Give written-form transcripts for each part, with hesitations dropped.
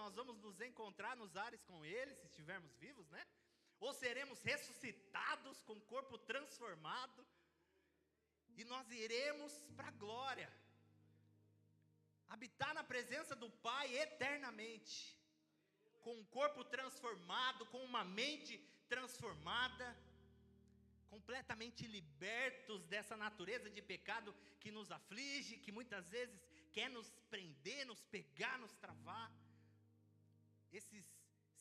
nós vamos nos encontrar nos ares com Ele, se estivermos vivos, né? Ou seremos ressuscitados com o corpo transformado, e nós iremos para a glória, habitar na presença do Pai eternamente, com um corpo transformado, com uma mente transformada, completamente libertos dessa natureza de pecado que nos aflige, que muitas vezes quer nos prender, nos pegar, nos travar. Esses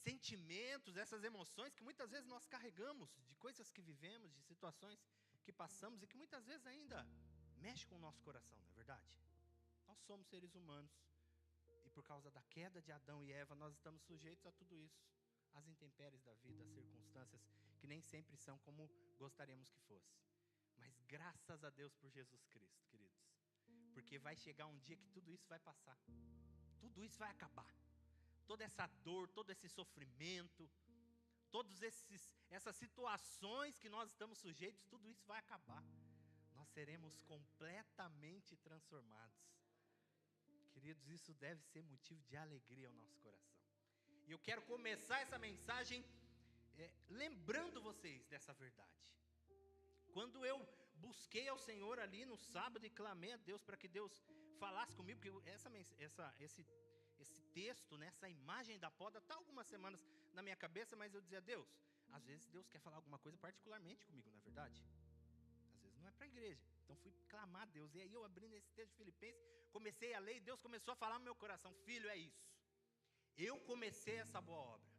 sentimentos, essas emoções que muitas vezes nós carregamos, de coisas que vivemos, de situações que passamos e que muitas vezes ainda mexe com o nosso coração, não é verdade? Nós somos seres humanos e por causa da queda de Adão e Eva nós estamos sujeitos a tudo isso, às intempéries da vida, às circunstâncias que nem sempre são como gostaríamos que fosse. Mas graças a Deus por Jesus Cristo, queridos, porque vai chegar um dia que tudo isso vai passar, tudo isso vai acabar, toda essa dor, todo esse sofrimento, todas essas situações que nós estamos sujeitos, tudo isso vai acabar. Nós seremos completamente transformados. Queridos, isso deve ser motivo de alegria ao nosso coração. E eu quero começar essa mensagem lembrando vocês dessa verdade. Quando eu busquei ao Senhor ali no sábado e clamei a Deus para que Deus falasse comigo, porque esse texto, né, essa imagem da poda está algumas semanas na minha cabeça, mas eu dizia, Deus, às vezes Deus quer falar alguma coisa particularmente comigo, não é verdade? Às vezes não é para a igreja. Então fui clamar a Deus, e aí eu abri nesse texto de Filipenses, comecei a ler, e Deus começou a falar no meu coração, filho, é isso. Eu comecei essa boa obra,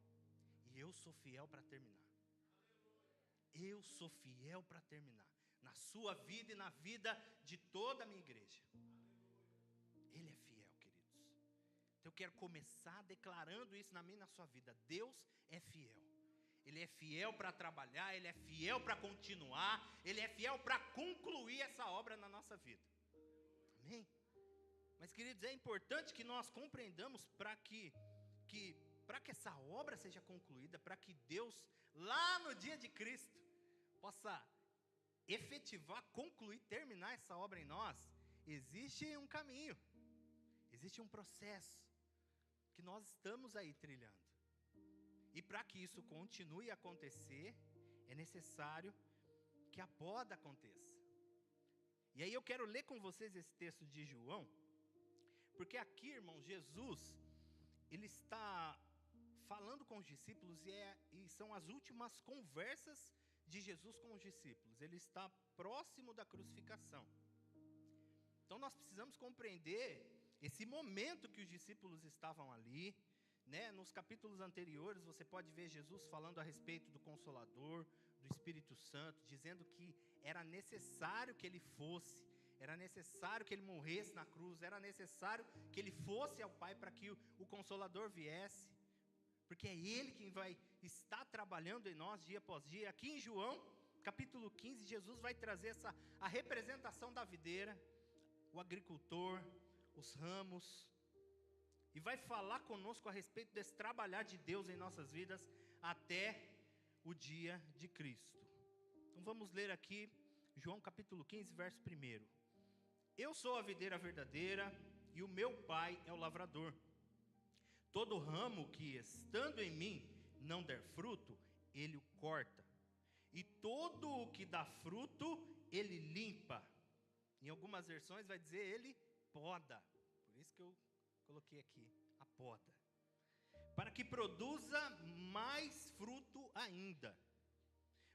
e eu sou fiel para terminar. Eu sou fiel para terminar, na sua vida e na vida de toda a minha igreja. Ele é fiel, queridos. Então eu quero começar declarando isso na minha e na sua vida. Deus é fiel. Ele é fiel para trabalhar, Ele é fiel para continuar, Ele é fiel para concluir essa obra na nossa vida. Amém? Mas, queridos, é importante que nós compreendamos para que essa obra seja concluída, para que Deus, lá no dia de Cristo, possa efetivar, concluir, terminar essa obra em nós. Existe um caminho, existe um processo que nós estamos aí trilhando. E para que isso continue a acontecer, é necessário que a poda aconteça. E aí eu quero ler com vocês esse texto de João, porque aqui, irmão, Jesus, ele está falando com os discípulos e são as últimas conversas de Jesus com os discípulos. Ele está próximo da crucificação. Então nós precisamos compreender esse momento que os discípulos estavam ali, né? Nos capítulos anteriores você pode ver Jesus falando a respeito do Consolador, do Espírito Santo, dizendo que era necessário que ele fosse, era necessário que ele morresse na cruz, era necessário que ele fosse ao Pai para que o Consolador viesse, porque é Ele quem vai estar trabalhando em nós dia após dia. Aqui em João, capítulo 15, Jesus vai trazer a representação da videira, o agricultor, os ramos, e vai falar conosco a respeito desse trabalhar de Deus em nossas vidas até o dia de Cristo. Então vamos ler aqui, João capítulo 15, verso 1. Eu sou a videira verdadeira e o meu Pai é o lavrador. Todo ramo que, estando em mim, não der fruto, ele o corta. E todo o que dá fruto, ele limpa. Em algumas versões vai dizer ele poda. Por isso que eu coloquei aqui, a poda. Para que produza mais fruto ainda.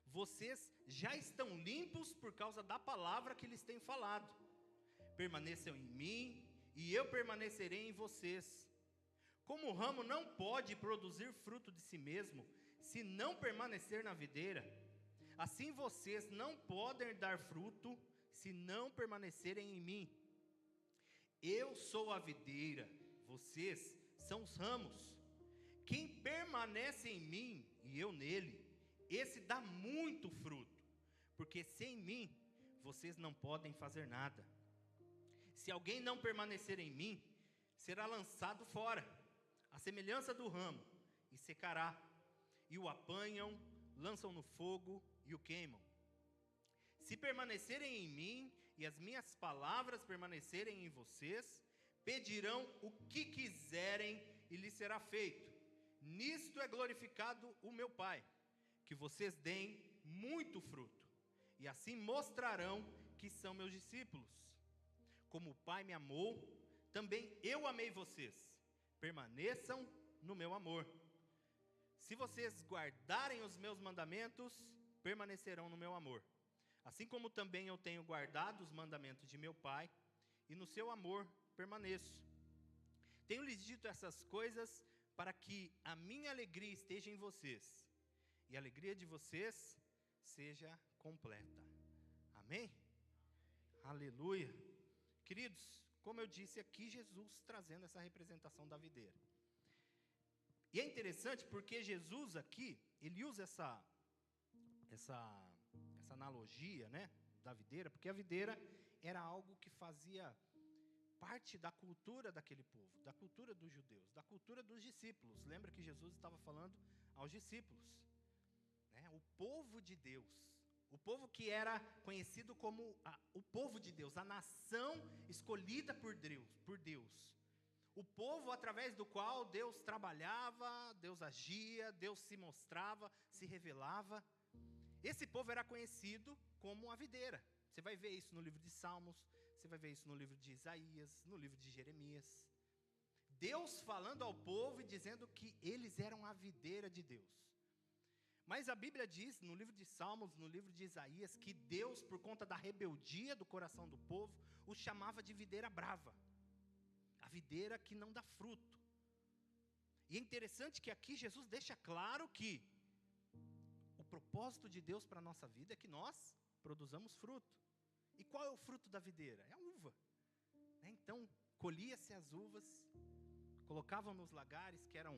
Vocês já estão limpos por causa da palavra que lhes tenho falado. Permaneçam em mim e eu permanecerei em vocês. Como o ramo não pode produzir fruto de si mesmo, se não permanecer na videira, assim vocês não podem dar fruto, se não permanecerem em mim. Eu sou a videira, vocês são os ramos. Quem permanece em mim e eu nele, esse dá muito fruto, porque sem mim vocês não podem fazer nada. Se alguém não permanecer em mim, será lançado fora, a semelhança do ramo, e secará. E o apanham, lançam no fogo e o queimam. Se permanecerem em mim e as minhas palavras permanecerem em vocês, pedirão o que quiserem e lhes será feito. Nisto é glorificado o meu Pai, que vocês deem muito fruto, e assim mostrarão que são meus discípulos. Como o Pai me amou, também eu amei vocês. Permaneçam no meu amor. Se vocês guardarem os meus mandamentos, permanecerão no meu amor. Assim como também eu tenho guardado os mandamentos de meu Pai, e no seu amor permaneço. Tenho lhes dito essas coisas para que a minha alegria esteja em vocês, e a alegria de vocês seja completa. Amém? Aleluia. Queridos, como eu disse aqui, Jesus trazendo essa representação da videira. E é interessante porque Jesus aqui, ele usa essa analogia, né, da videira, porque a videira era algo que fazia parte da cultura daquele povo, da cultura dos judeus, da cultura dos discípulos. Lembra que Jesus estava falando aos discípulos, né? O povo de Deus, o povo que era conhecido como o povo de Deus, a nação escolhida por Deus. O povo através do qual Deus trabalhava, Deus agia, Deus se mostrava, se revelava. Esse povo era conhecido como a videira. Você vai ver isso no livro de Salmos, você vai ver isso no livro de Isaías, no livro de Jeremias. Deus falando ao povo e dizendo que eles eram a videira de Deus. Mas a Bíblia diz, no livro de Salmos, no livro de Isaías, que Deus, por conta da rebeldia do coração do povo, os chamava de videira brava. A videira que não dá fruto. E é interessante que aqui Jesus deixa claro que o propósito de Deus para a nossa vida é que nós produzamos fruto. E qual é o fruto da videira? É a uva, né? Então, colhia-se as uvas, colocavam nos lagares, que eram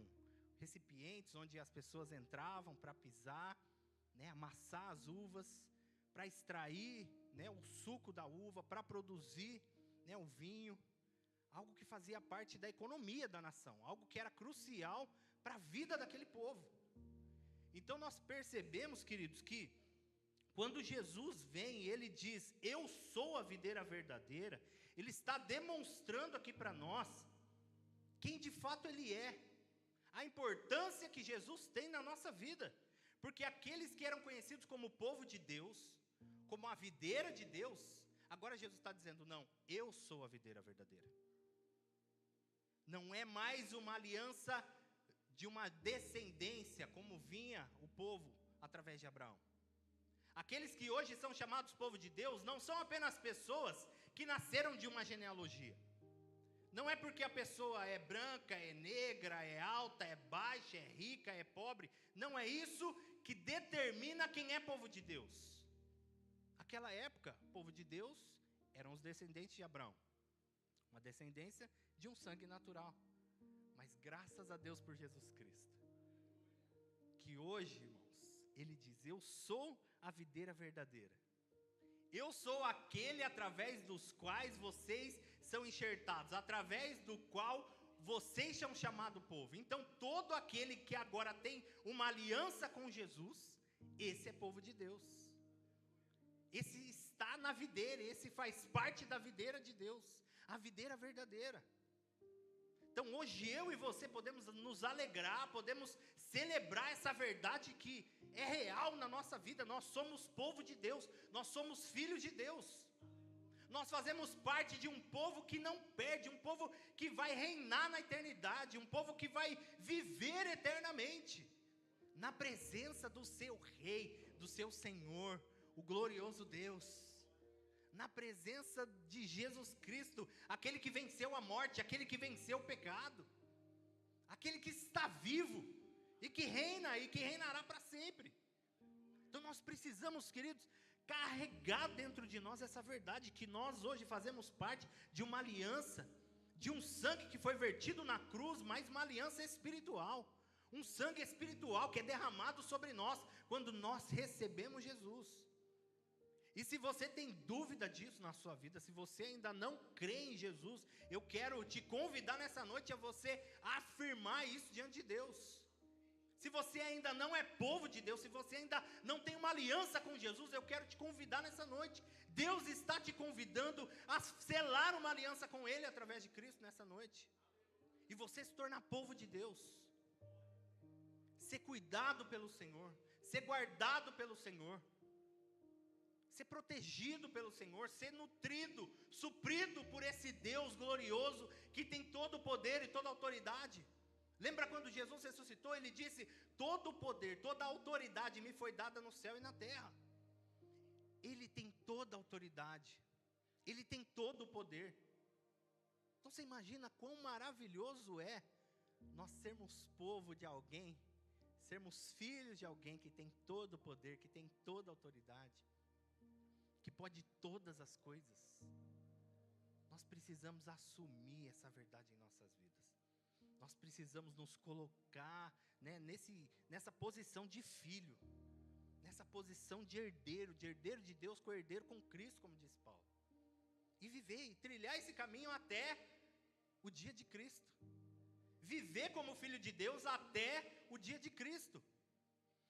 recipientes onde as pessoas entravam para pisar, né, amassar as uvas, para extrair, né, o suco da uva, para produzir, né, o vinho. Algo que fazia parte da economia da nação, algo que era crucial para a vida daquele povo. Então nós percebemos, queridos, que quando Jesus vem e ele diz, eu sou a videira verdadeira, ele está demonstrando aqui para nós quem de fato ele é, a importância que Jesus tem na nossa vida. Porque aqueles que eram conhecidos como o povo de Deus, como a videira de Deus, agora Jesus está dizendo, não, eu sou a videira verdadeira. Não é mais uma aliança de uma descendência, como vinha o povo através de Abraão. Aqueles que hoje são chamados povo de Deus, não são apenas pessoas que nasceram de uma genealogia. Não é porque a pessoa é branca, é negra, é alta, é baixa, é rica, é pobre. Não é isso que determina quem é povo de Deus. Naquela época, o povo de Deus eram os descendentes de Abraão. Uma descendência de um sangue natural. Mas graças a Deus por Jesus Cristo. Que hoje, irmãos, ele diz, eu sou a videira verdadeira. Eu sou aquele através dos quais vocês são enxertados, através do qual vocês são chamados povo. Então todo aquele que agora tem uma aliança com Jesus, esse é povo de Deus. Esse está na videira, esse faz parte da videira de Deus, a videira verdadeira. Então hoje eu e você podemos nos alegrar, podemos celebrar essa verdade que é real na nossa vida. Nós somos povo de Deus, nós somos filhos de Deus. Nós fazemos parte de um povo que não perde, um povo que vai reinar na eternidade, um povo que vai viver eternamente, na presença do seu Rei, do seu Senhor, o glorioso Deus, na presença de Jesus Cristo, aquele que venceu a morte, aquele que venceu o pecado, aquele que está vivo e que reina e que reinará para sempre. Então nós precisamos, queridos, carregar dentro de nós essa verdade, que nós hoje fazemos parte de uma aliança, de um sangue que foi vertido na cruz, mas uma aliança espiritual, um sangue espiritual que é derramado sobre nós, quando nós recebemos Jesus. E se você tem dúvida disso na sua vida, se você ainda não crê em Jesus, eu quero te convidar nessa noite a você afirmar isso diante de Deus. Se você ainda não é povo de Deus, se você ainda não tem uma aliança com Jesus, eu quero te convidar nessa noite. Deus está te convidando a selar uma aliança com Ele através de Cristo nessa noite. e você se tornar povo de Deus, ser cuidado pelo Senhor, ser guardado pelo Senhor, ser protegido pelo Senhor, ser nutrido, suprido por esse Deus glorioso, que tem todo o poder e toda a autoridade. Lembra quando Jesus ressuscitou, ele disse: todo o poder, toda a autoridade me foi dada no céu e na terra. Ele tem toda a autoridade, ele tem todo o poder. Então você imagina quão maravilhoso é nós sermos povo de alguém, sermos filhos de alguém que tem todo o poder, que tem toda a autoridade, que pode todas as coisas. Nós precisamos assumir essa verdade em nossas vidas. Nós precisamos nos colocar, né, nessa posição de filho, nessa posição de herdeiro de Deus, co-herdeiro com Cristo, como diz Paulo. E viver, e trilhar esse caminho até o dia de Cristo. Viver como filho de Deus até o dia de Cristo.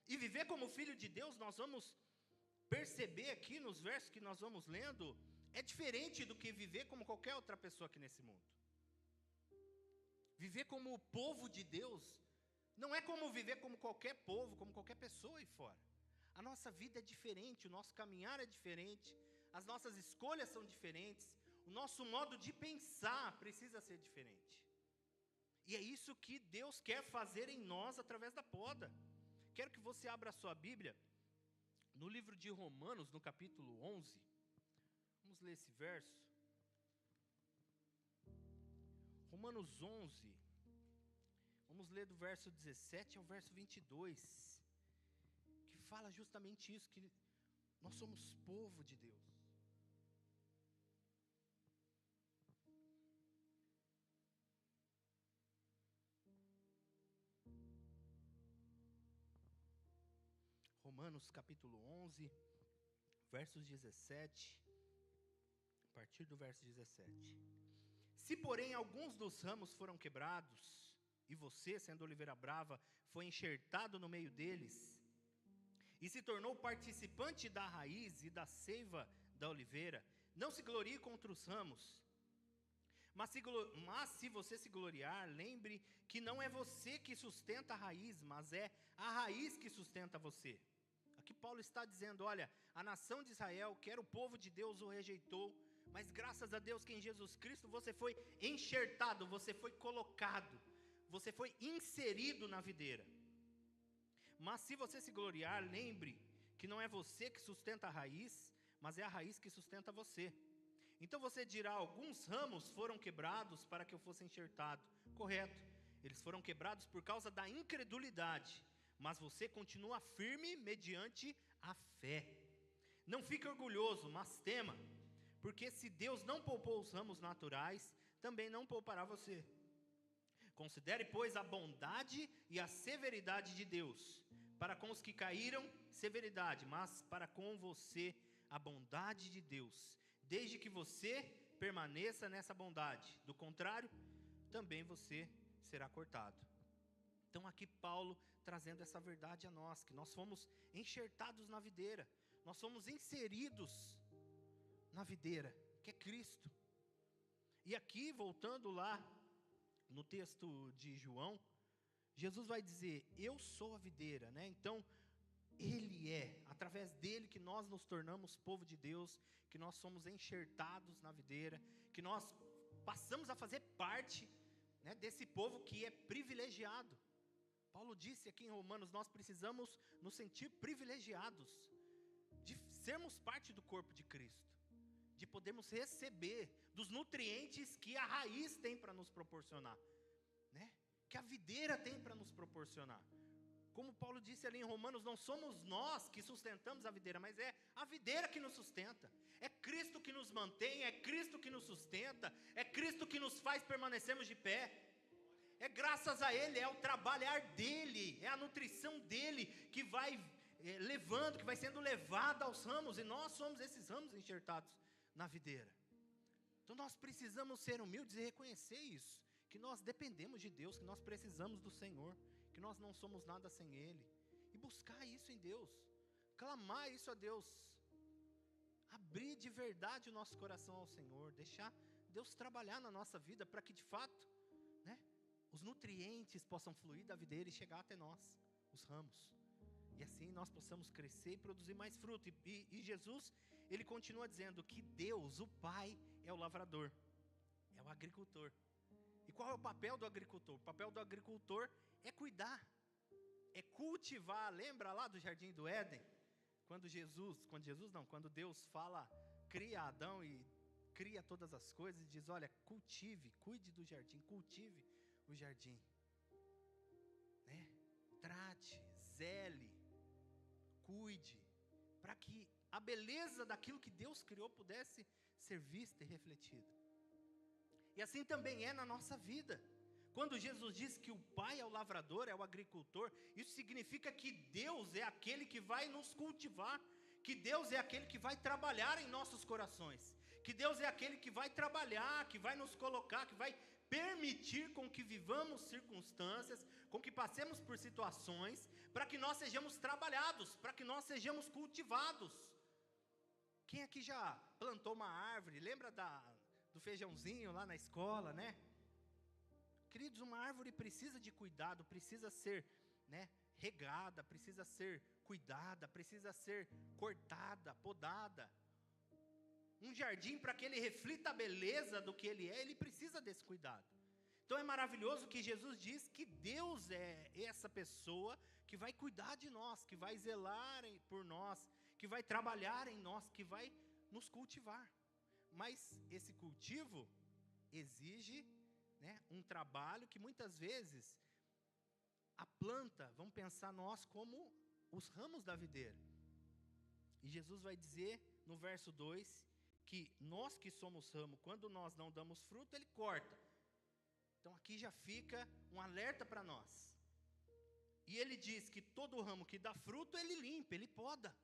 E viver como filho de Deus, nós vamos perceber aqui nos versos que nós vamos lendo, é diferente do que viver como qualquer outra pessoa aqui nesse mundo. Viver como o povo de Deus não é como viver como qualquer povo, como qualquer pessoa aí fora. A nossa vida é diferente, o nosso caminhar é diferente, as nossas escolhas são diferentes, o nosso modo de pensar precisa ser diferente. E é isso que Deus quer fazer em nós através da poda. Quero que você abra a sua Bíblia no livro de Romanos, no capítulo 11. Vamos ler esse verso. Romanos 11, vamos ler do verso 17 ao verso 22, que fala justamente isso, que nós somos povo de Deus. Romanos capítulo 11, versos 17, a partir do verso 17. Se, porém, alguns dos ramos foram quebrados, e você, sendo oliveira brava, foi enxertado no meio deles, e se tornou participante da raiz e da seiva da oliveira, não se glorie contra os ramos. Mas se você se gloriar, lembre que não é você que sustenta a raiz, mas é a raiz que sustenta você. Aqui Paulo está dizendo, olha, a nação de Israel, que era o povo de Deus, o rejeitou, mas graças a Deus que em Jesus Cristo você foi enxertado, você foi colocado, você foi inserido na videira. Mas se você se gloriar, lembre que não é você que sustenta a raiz, mas é a raiz que sustenta você. Então você dirá, alguns ramos foram quebrados para que eu fosse enxertado. Correto, eles foram quebrados por causa da incredulidade, mas você continua firme mediante a fé. Não fique orgulhoso, mas tema, porque se Deus não poupou os ramos naturais, também não poupará você. Considere, pois, a bondade e a severidade de Deus. Para com os que caíram, severidade, mas para com você, a bondade de Deus. Desde que você permaneça nessa bondade. Do contrário, também você será cortado. Então aqui Paulo trazendo essa verdade a nós, que nós fomos enxertados na videira. Nós fomos inseridos na videira, que é Cristo. E aqui, voltando lá no texto de João, Jesus vai dizer, eu sou a videira, né? Então, Ele é, através dele que nós nos tornamos povo de Deus, que nós somos enxertados na videira, que nós passamos a fazer parte, né, desse povo que é privilegiado. Paulo disse aqui em Romanos, nós precisamos nos sentir privilegiados, de sermos parte do corpo de Cristo, de podermos receber dos nutrientes que a raiz tem para nos proporcionar, né? Que a videira tem para nos proporcionar. Como Paulo disse ali em Romanos, não somos nós que sustentamos a videira, mas é a videira que nos sustenta. É Cristo que nos mantém, é Cristo que nos sustenta, é Cristo que nos faz permanecermos de pé. É graças a Ele, é o trabalhar dEle, é a nutrição dEle que vai levando, que vai sendo levada aos ramos, e nós somos esses ramos enxertados na videira. Então nós precisamos ser humildes e reconhecer isso, que nós dependemos de Deus, que nós precisamos do Senhor, que nós não somos nada sem Ele, e buscar isso em Deus, clamar isso a Deus, abrir de verdade o nosso coração ao Senhor, deixar Deus trabalhar na nossa vida, para que de fato, né, os nutrientes possam fluir da videira e chegar até nós, os ramos. E assim nós possamos crescer e produzir mais fruto. E Jesus, ele continua dizendo que Deus, o Pai, é o lavrador, é o agricultor. E qual é o papel do agricultor? O papel do agricultor é cuidar, é cultivar. Lembra lá do Jardim do Éden? Quando Deus fala, cria Adão e cria todas as coisas e diz, olha, cultive, cuide do jardim, cultive o jardim, né? Trate, zele, cuide, para que a beleza daquilo que Deus criou pudesse ser vista e refletida. E assim também é na nossa vida. Quando Jesus diz que o Pai é o lavrador, é o agricultor, isso significa que Deus é aquele que vai nos cultivar, que Deus é aquele que vai trabalhar em nossos corações, que Deus é aquele que vai trabalhar, que vai nos colocar, que vai permitir com que vivamos circunstâncias, com que passemos por situações, para que nós sejamos trabalhados, para que nós sejamos cultivados. Quem aqui já plantou uma árvore? Lembra do feijãozinho lá na escola, né? Queridos, uma árvore precisa de cuidado, precisa ser, né, regada, precisa ser cuidada, precisa ser cortada, podada. Um jardim, para que ele reflita a beleza do que ele precisa desse cuidado. Então é maravilhoso que Jesus diz que Deus é essa pessoa que vai cuidar de nós, que vai zelar por nós, que vai trabalhar em nós, que vai nos cultivar. Mas esse cultivo exige, né, um trabalho que muitas vezes a planta, vamos pensar nós como os ramos da videira. E Jesus vai dizer no verso 2, que nós que somos ramo, quando nós não damos fruto, ele corta. Então aqui já fica um alerta para nós. E ele diz que todo ramo que dá fruto, ele limpa, ele poda.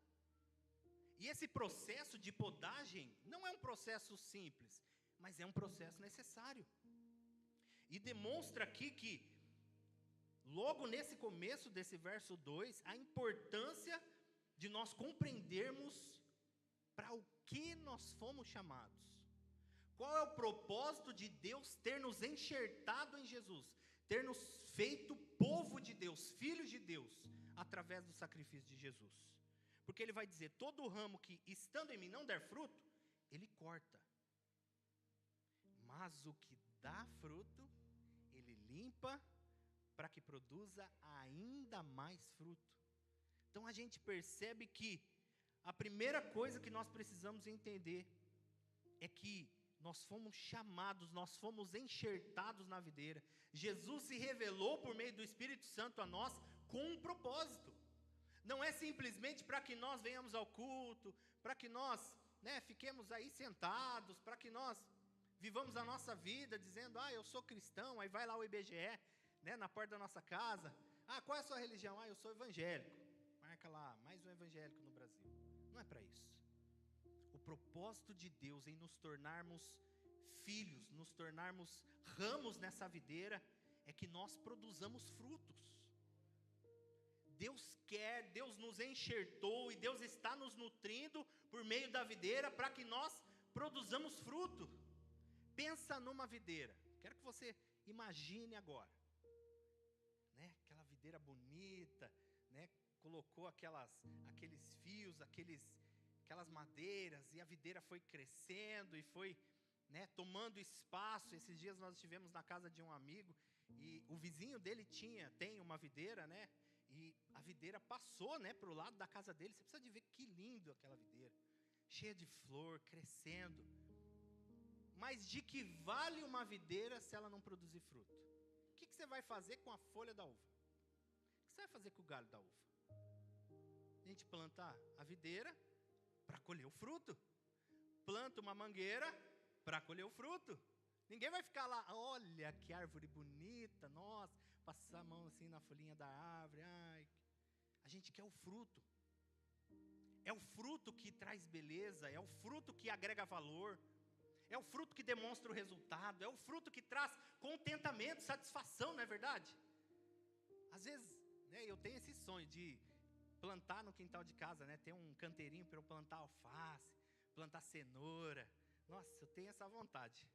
E esse processo de podagem não é um processo simples, mas é um processo necessário. E demonstra aqui que, logo nesse começo desse verso 2, a importância de nós compreendermos para o que nós fomos chamados. Qual é o propósito de Deus ter nos enxertado em Jesus, ter nos feito povo de Deus, filhos de Deus, através do sacrifício de Jesus? Porque ele vai dizer, todo ramo que estando em mim não der fruto, ele corta. Mas o que dá fruto, ele limpa para que produza ainda mais fruto. Então a gente percebe que a primeira coisa que nós precisamos entender é que nós fomos chamados, nós fomos enxertados na videira. Jesus se revelou por meio do Espírito Santo a nós com um propósito. Não é simplesmente para que nós venhamos ao culto, para que nós, né, fiquemos aí sentados, para que nós vivamos a nossa vida dizendo, eu sou cristão, aí vai lá o IBGE, né, na porta da nossa casa. Qual é a sua religião? Eu sou evangélico. Marca lá, mais um evangélico no Brasil. Não é para isso. O propósito de Deus em nos tornarmos filhos, nos tornarmos ramos nessa videira, é que nós produzamos frutos. Deus quer, Deus nos enxertou e Deus está nos nutrindo por meio da videira para que nós produzamos fruto. Pensa numa videira. Quero que você imagine agora, né? Aquela videira bonita, né? Colocou aqueles fios, aquelas madeiras, e a videira foi crescendo e foi, né, tomando espaço. Esses dias nós estivemos na casa de um amigo e o vizinho dele tem uma videira, né? E a videira passou, né, para o lado da casa dele. Você precisa de ver que lindo aquela videira, cheia de flor, crescendo. Mas de que vale uma videira se ela não produzir fruto? O que você vai fazer com a folha da uva? O que você vai fazer com o galho da uva? A gente planta a videira para colher o fruto. Planta uma mangueira para colher o fruto. Ninguém vai ficar lá, olha que árvore bonita, nossa, passar a mão assim na folhinha da árvore. A gente quer o fruto. É o fruto que traz beleza, é o fruto que agrega valor, é o fruto que demonstra o resultado, é o fruto que traz contentamento, satisfação, não é verdade? Às vezes, né, eu tenho esse sonho de plantar no quintal de casa, né, ter um canteirinho para eu plantar alface, plantar cenoura. Nossa, eu tenho essa vontade.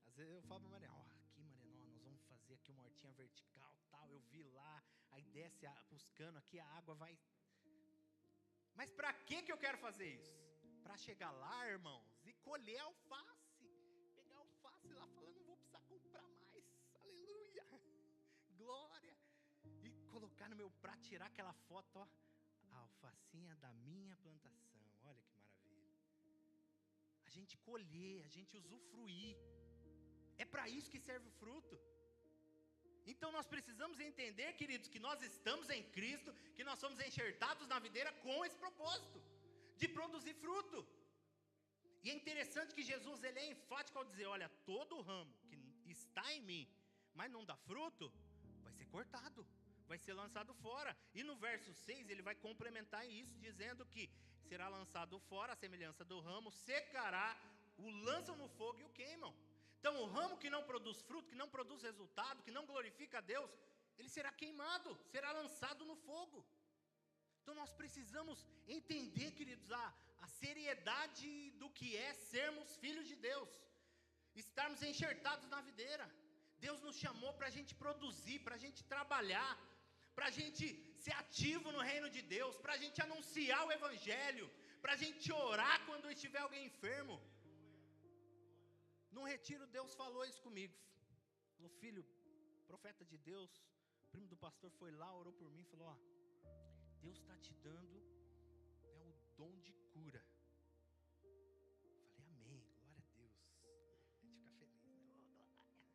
Às vezes eu falo para a Maria, aqui Maria, nós vamos fazer fazer aqui uma hortinha vertical, tal. Eu vi lá, aí desce buscando aqui, a água vai. Mas para que eu quero fazer isso? Para chegar lá, irmãos, e colher alface. Pegar alface lá, falando, não vou precisar comprar mais. Aleluia. Glória. E colocar no meu prato, tirar aquela foto, ó. A alfacinha da minha plantação. Olha que maravilha. A gente colher, a gente usufruir. É para isso que serve o fruto. Então nós precisamos entender, queridos, que nós estamos em Cristo, que nós somos enxertados na videira com esse propósito, de produzir fruto. E é interessante que Jesus, ele é enfático ao dizer, olha, todo ramo que está em mim, mas não dá fruto, vai ser cortado, vai ser lançado fora. E no verso 6 ele vai complementar isso, dizendo que será lançado fora, a semelhança do ramo, secará, o lançam no fogo e o queimam. Então o ramo que não produz fruto, que não produz resultado, que não glorifica a Deus, ele será queimado, será lançado no fogo. Então nós precisamos entender, queridos, a seriedade do que é sermos filhos de Deus, estarmos enxertados na videira. Deus nos chamou para a gente produzir, para a gente trabalhar, para a gente ser ativo no reino de Deus, para a gente anunciar o Evangelho, para a gente orar quando estiver alguém enfermo. Num retiro Deus falou isso comigo. Falou, filho, profeta de Deus, o primo do pastor foi lá, orou por mim, falou, ó, Deus está te dando, né, o dom de cura. Falei, amém, glória a Deus. A gente fica feliz, né? Oh, glória.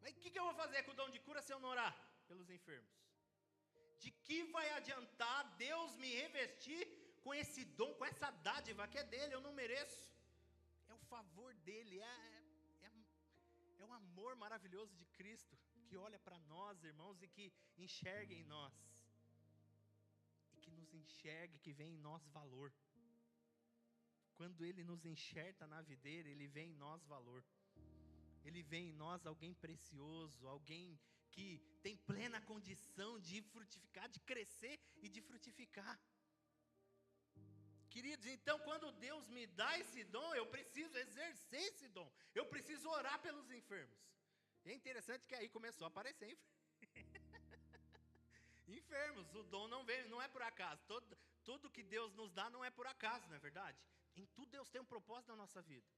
Mas o que eu vou fazer com o dom de cura se eu não orar pelos enfermos? De que vai adiantar Deus me revestir com esse dom, com essa dádiva que é dele, eu não mereço. É o favor dele, é o amor maravilhoso de Cristo, que olha para nós, irmãos, e que enxerga em nós. E que nos enxerga, que vê em nós valor. Quando ele nos enxerta na videira, ele vê em nós valor. Ele vê em nós alguém precioso, alguém que tem plena condição de frutificar, de crescer e de frutificar. Queridos, então quando Deus me dá esse dom, eu preciso exercer esse dom. Eu preciso orar pelos enfermos. E é interessante que aí começou a aparecer enfermos. O dom não vem, não é por acaso. Tudo que Deus nos dá não é por acaso, não é verdade? Em tudo Deus tem um propósito na nossa vida.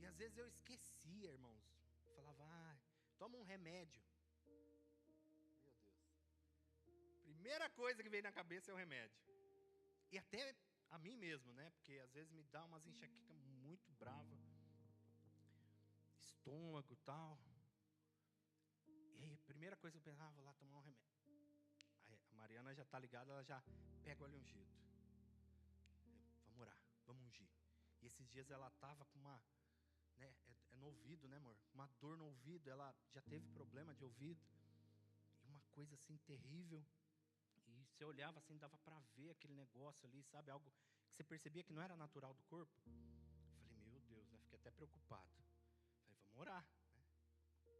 E às vezes eu esquecia, irmãos. Eu falava, toma um remédio. Meu Deus. Primeira coisa que vem na cabeça é o remédio. E até a mim mesmo, né? Porque às vezes me dá umas enxaquecas muito bravas. Estômago e tal. E aí a primeira coisa que eu pensava, vou lá tomar um remédio. Aí a Mariana já está ligada, ela já pega o óleo ungido. Vamos orar, vamos ungir. E esses dias ela estava com uma, né, no ouvido, né, amor? Uma dor no ouvido, ela já teve problema de ouvido. E uma coisa assim terrível. E você olhava assim, dava para ver aquele negócio ali, sabe? Algo que você percebia que não era natural do corpo. Falei, meu Deus, né? Fiquei até preocupado. Falei, vamos orar, né?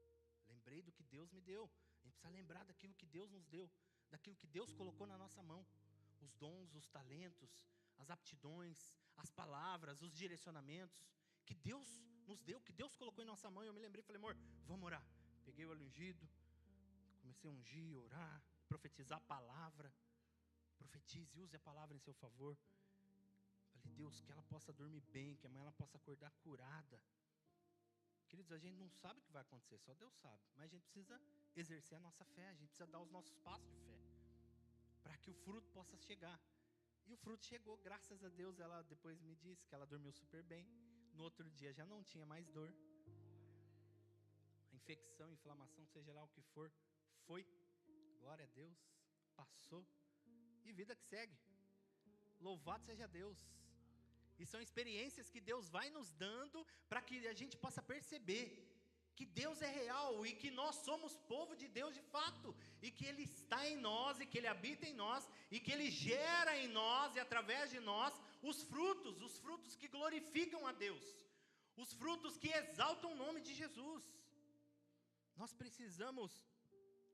Lembrei do que Deus me deu. A gente precisa lembrar daquilo que Deus nos deu, daquilo que Deus colocou na nossa mão. Os dons, os talentos, as aptidões, as palavras, os direcionamentos que Deus nos deu, que Deus colocou em nossa mão. E eu me lembrei, falei, amor, vamos orar. Peguei o óleo ungido, comecei a ungir, orar, profetizar a palavra. Profetize, use a palavra em seu favor. Falei, Deus, que ela possa dormir bem, que amanhã ela possa acordar curada. Queridos, a gente não sabe o que vai acontecer, só Deus sabe. Mas a gente precisa exercer a nossa fé, a gente precisa dar os nossos passos de fé, para que o fruto possa chegar. E o fruto chegou, graças a Deus. Ela depois me disse que ela dormiu super bem. No outro dia já não tinha mais dor. A infecção, inflamação, seja lá o que for, foi. Glória a Deus, passou. E vida que segue. Louvado seja Deus. E são experiências que Deus vai nos dando para que a gente possa perceber que Deus é real e que nós somos povo de Deus de fato, e que Ele está em nós, e que Ele habita em nós, e que Ele gera em nós e através de nós os frutos que glorificam a Deus, os frutos que exaltam o nome de Jesus. Nós precisamos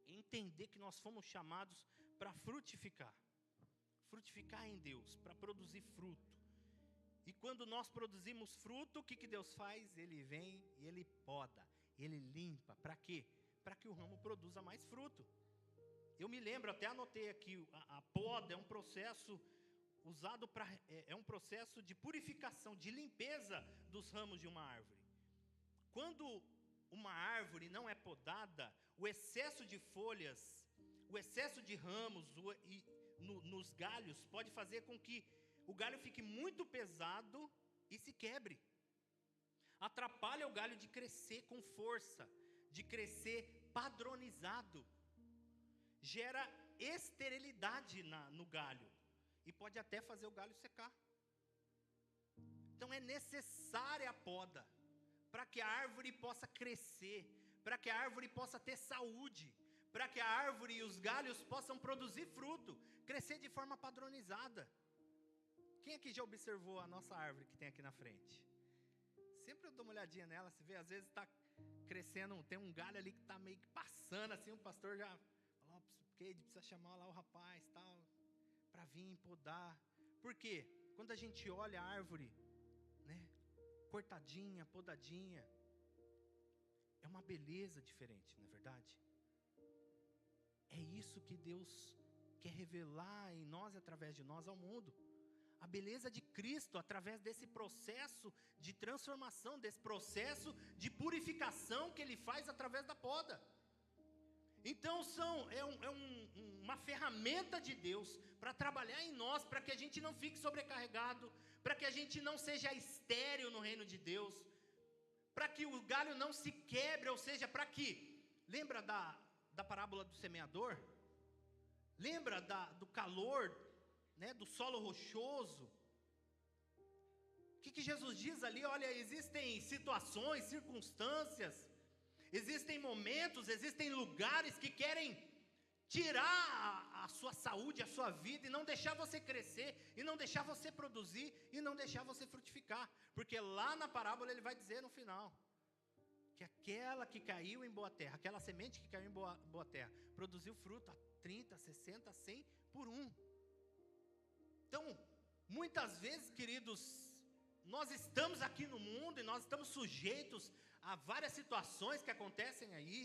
entender que nós fomos chamados para frutificar em Deus, para produzir fruto. E quando nós produzimos fruto, o que Deus faz? Ele vem e Ele poda, Ele limpa. Para quê? para que o ramo produza mais fruto. Eu me lembro, até anotei aqui, a poda é um processo usado para, é um processo de purificação, de limpeza dos ramos de uma árvore. Quando uma árvore não é podada, o excesso de folhas, o excesso de ramos nos galhos pode fazer com que o galho fique muito pesado e se quebre. Atrapalha o galho de crescer com força, de crescer padronizado. Gera esterilidade no galho e pode até fazer o galho secar. Então é necessária a poda para que a árvore possa crescer, para que a árvore possa ter saúde, para que a árvore e os galhos possam produzir fruto, crescer de forma padronizada. Quem aqui já observou a nossa árvore que tem aqui na frente? Sempre eu dou uma olhadinha nela, se vê, às vezes está crescendo, tem um galho ali que está meio que passando assim, o pastor já falou, precisa chamar lá o rapaz, tal, para vir podar. Por quê? Quando a gente olha a árvore, né, cortadinha, podadinha, é uma beleza diferente, não é verdade? É isso que Deus quer revelar em nós e através de nós ao mundo. A beleza de Cristo através desse processo de transformação, desse processo de purificação que Ele faz através da poda. Então uma ferramenta de Deus para trabalhar em nós, para que a gente não fique sobrecarregado, para que a gente não seja estéril no reino de Deus, para que o galho não se quebre, ou seja, para que, lembra da parábola do semeador? Lembra do calor, né, do solo rochoso? O que Jesus diz ali? Olha, existem situações, circunstâncias, existem momentos, existem lugares que querem tirar a sua saúde, a sua vida, e não deixar você crescer, e não deixar você produzir, e não deixar você frutificar, porque lá na parábola ele vai dizer no final, que aquela que caiu em boa terra, aquela semente que caiu em boa terra, produziu fruto a 30, 60, 100 por um. Então, muitas vezes, queridos, nós estamos aqui no mundo e nós estamos sujeitos a várias situações que acontecem aí,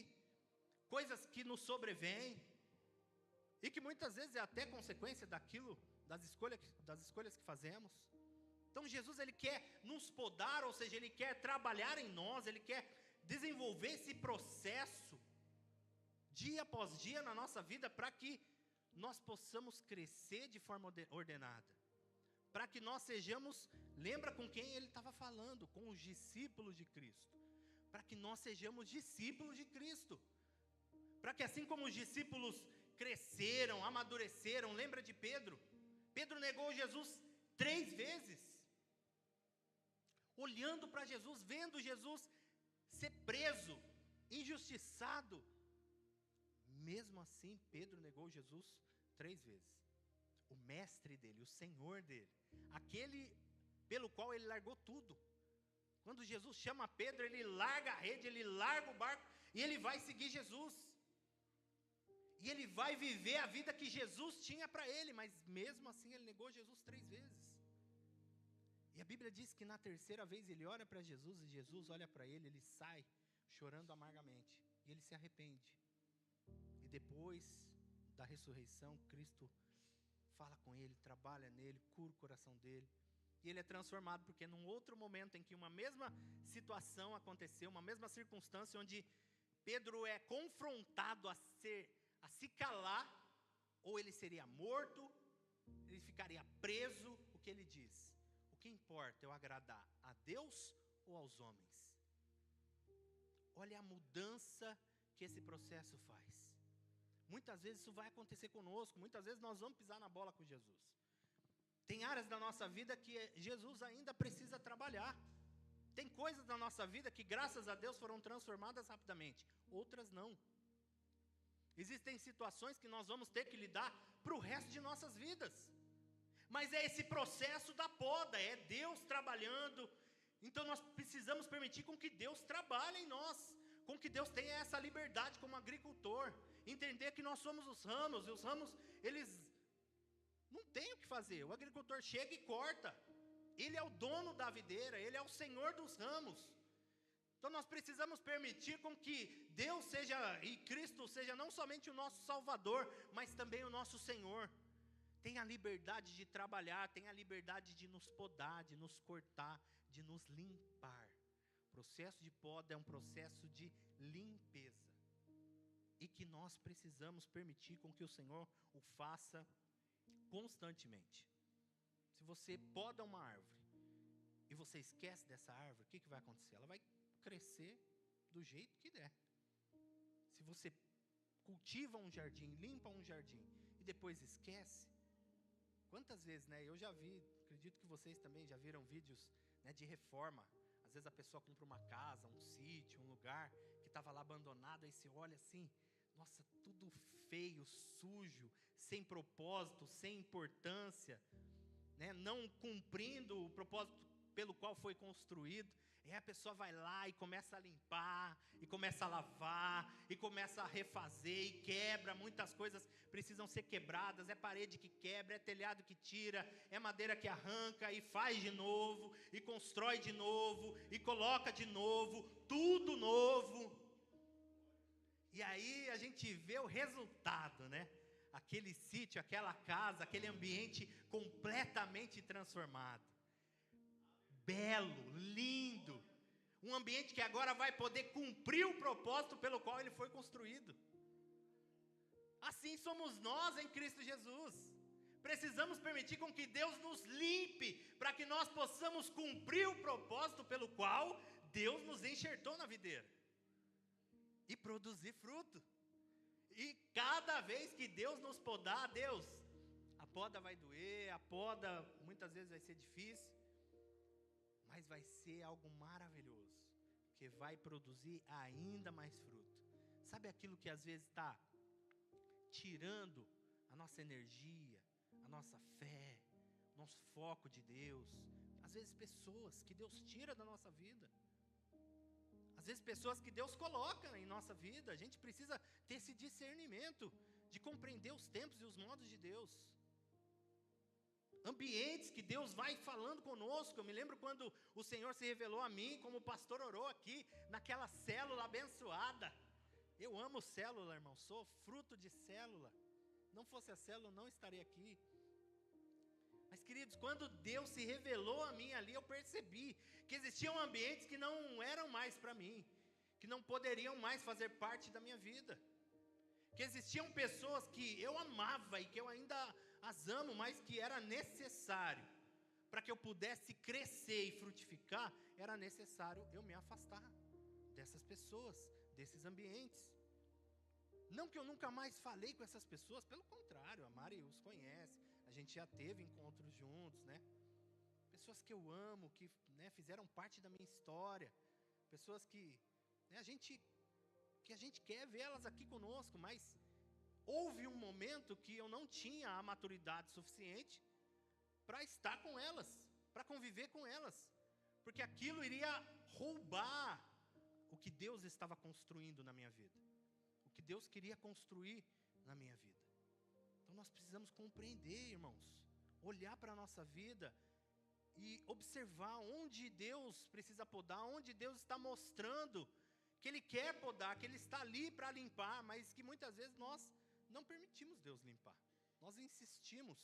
coisas que nos sobrevêm, e que muitas vezes é até consequência das escolhas que fazemos. Então Jesus, Ele quer nos podar, ou seja, Ele quer trabalhar em nós, Ele quer desenvolver esse processo, dia após dia na nossa vida, para que nós possamos crescer de forma ordenada, para que nós sejamos, lembra com quem Ele estava falando? Com os discípulos de Cristo, para que nós sejamos discípulos de Cristo, para que assim como os discípulos cresceram, amadureceram, lembra de Pedro? Pedro negou Jesus 3 vezes, olhando para Jesus, vendo Jesus ser preso, injustiçado. Mesmo assim, Pedro negou Jesus 3 vezes. O mestre dele, o Senhor dele, aquele pelo qual ele largou tudo. Quando Jesus chama Pedro, ele larga a rede, ele larga o barco e ele vai seguir Jesus. E ele vai viver a vida que Jesus tinha para ele, mas mesmo assim ele negou Jesus 3 vezes. E a Bíblia diz que na 3ª vez ele olha para Jesus e Jesus olha para ele, ele sai chorando amargamente e ele se arrepende. E depois da ressurreição, Cristo fala com ele, trabalha nele, cura o coração dele. E ele é transformado, porque num outro momento em que uma mesma situação aconteceu, uma mesma circunstância, onde Pedro é confrontado a se calar, ou ele seria morto, ele ficaria preso. O que ele diz? O que importa é eu agradar a Deus ou aos homens? Olha a mudança que esse processo faz. Muitas vezes isso vai acontecer conosco, muitas vezes nós vamos pisar na bola com Jesus. Tem áreas da nossa vida que Jesus ainda precisa trabalhar. Tem coisas da nossa vida que graças a Deus foram transformadas rapidamente, outras não. Existem situações que nós vamos ter que lidar para o resto de nossas vidas. Mas é esse processo da poda, é Deus trabalhando. Então nós precisamos permitir com que Deus trabalhe em nós, com que Deus tenha essa liberdade como agricultor. Entender que nós somos os ramos, e os ramos, eles não têm o que fazer. O agricultor chega e corta. Ele é o dono da videira, ele é o senhor dos ramos. Então nós precisamos permitir com que Deus seja, e Cristo seja não somente o nosso Salvador, mas também o nosso Senhor. Tenha a liberdade de trabalhar, tenha a liberdade de nos podar, de nos cortar, de nos limpar. O processo de poda é um processo de limpeza. E que nós precisamos permitir com que o Senhor o faça constantemente. Se você poda uma árvore e você esquece dessa árvore, o que vai acontecer? Ela vai crescer do jeito que der. Se você cultiva um jardim, limpa um jardim e depois esquece, quantas vezes, né? Eu já vi, acredito que vocês também já viram vídeos, né, de reforma. Às vezes a pessoa compra uma casa, um sítio, um lugar que estava lá abandonado, aí você olha assim, nossa, tudo feio, sujo, sem propósito, sem importância, né? Não cumprindo o propósito pelo qual foi construído. E aí a pessoa vai lá e começa a limpar, e começa a lavar, e começa a refazer, e quebra. Muitas coisas precisam ser quebradas, é parede que quebra, é telhado que tira, é madeira que arranca, e faz de novo, e constrói de novo, e coloca de novo, tudo novo. E aí a gente vê o resultado, né? Aquele sítio, aquela casa, aquele ambiente completamente transformado. Belo, lindo, um ambiente que agora vai poder cumprir o propósito pelo qual ele foi construído. Assim somos nós em Cristo Jesus. Precisamos permitir com que Deus nos limpe, para que nós possamos cumprir o propósito pelo qual Deus nos enxertou na videira. E produzir fruto. E cada vez que Deus nos podar, Deus, a poda vai doer, a poda muitas vezes vai ser difícil, mas vai ser algo maravilhoso, que vai produzir ainda mais fruto. Sabe aquilo que às vezes está tirando a nossa energia, a nossa fé, nosso foco de Deus? Às vezes pessoas que Deus tira da nossa vida, às vezes pessoas que Deus coloca em nossa vida. A gente precisa ter esse discernimento de compreender os tempos e os modos de Deus. Ambientes que Deus vai falando conosco. Eu me lembro quando o Senhor se revelou a mim, como o pastor orou aqui, naquela célula abençoada. Eu amo célula, irmão, sou fruto de célula. Não fosse a célula, eu não estaria aqui. Mas, queridos, quando Deus se revelou a mim ali, eu percebi que existiam ambientes que não eram mais para mim, que não poderiam mais fazer parte da minha vida. Que existiam pessoas que eu amava e que eu ainda as amo, mas que era necessário, para que eu pudesse crescer e frutificar, era necessário eu me afastar dessas pessoas, desses ambientes. Não que eu nunca mais falei com essas pessoas, pelo contrário, a Mari os conhece, a gente já teve encontros juntos, né? Pessoas que eu amo, que, né, fizeram parte da minha história, pessoas que, né, a gente quer vê-las aqui conosco, mas houve um momento que eu não tinha a maturidade suficiente para estar com elas, para conviver com elas, porque aquilo iria roubar o que Deus estava construindo na minha vida, o que Deus queria construir na minha vida. Então nós precisamos compreender, irmãos, olhar para a nossa vida e observar onde Deus precisa podar, onde Deus está mostrando que Ele quer podar, que Ele está ali para limpar, mas que muitas vezes nós não permitimos Deus limpar. Nós insistimos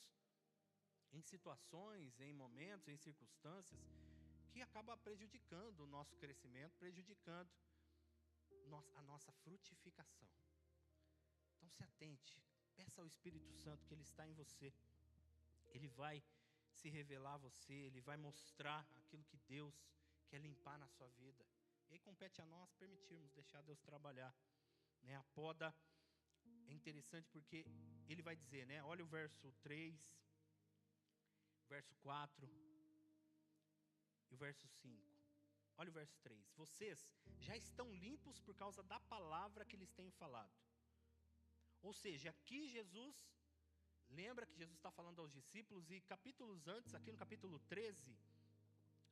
em situações, em momentos, em circunstâncias que acaba prejudicando o nosso crescimento, prejudicando a nossa frutificação. Então se atente, peça ao Espírito Santo que Ele está em você. Ele vai se revelar a você, Ele vai mostrar aquilo que Deus quer limpar na sua vida. E aí compete a nós permitirmos deixar Deus trabalhar, né? A poda é interessante porque Ele vai dizer, né? Olha o verso 3, verso 4 e o verso 5. Olha o verso 3. Vocês já estão limpos por causa da palavra que lhes tenho falado. Ou seja, aqui Jesus, lembra que Jesus está falando aos discípulos, e capítulos antes, aqui no capítulo 13,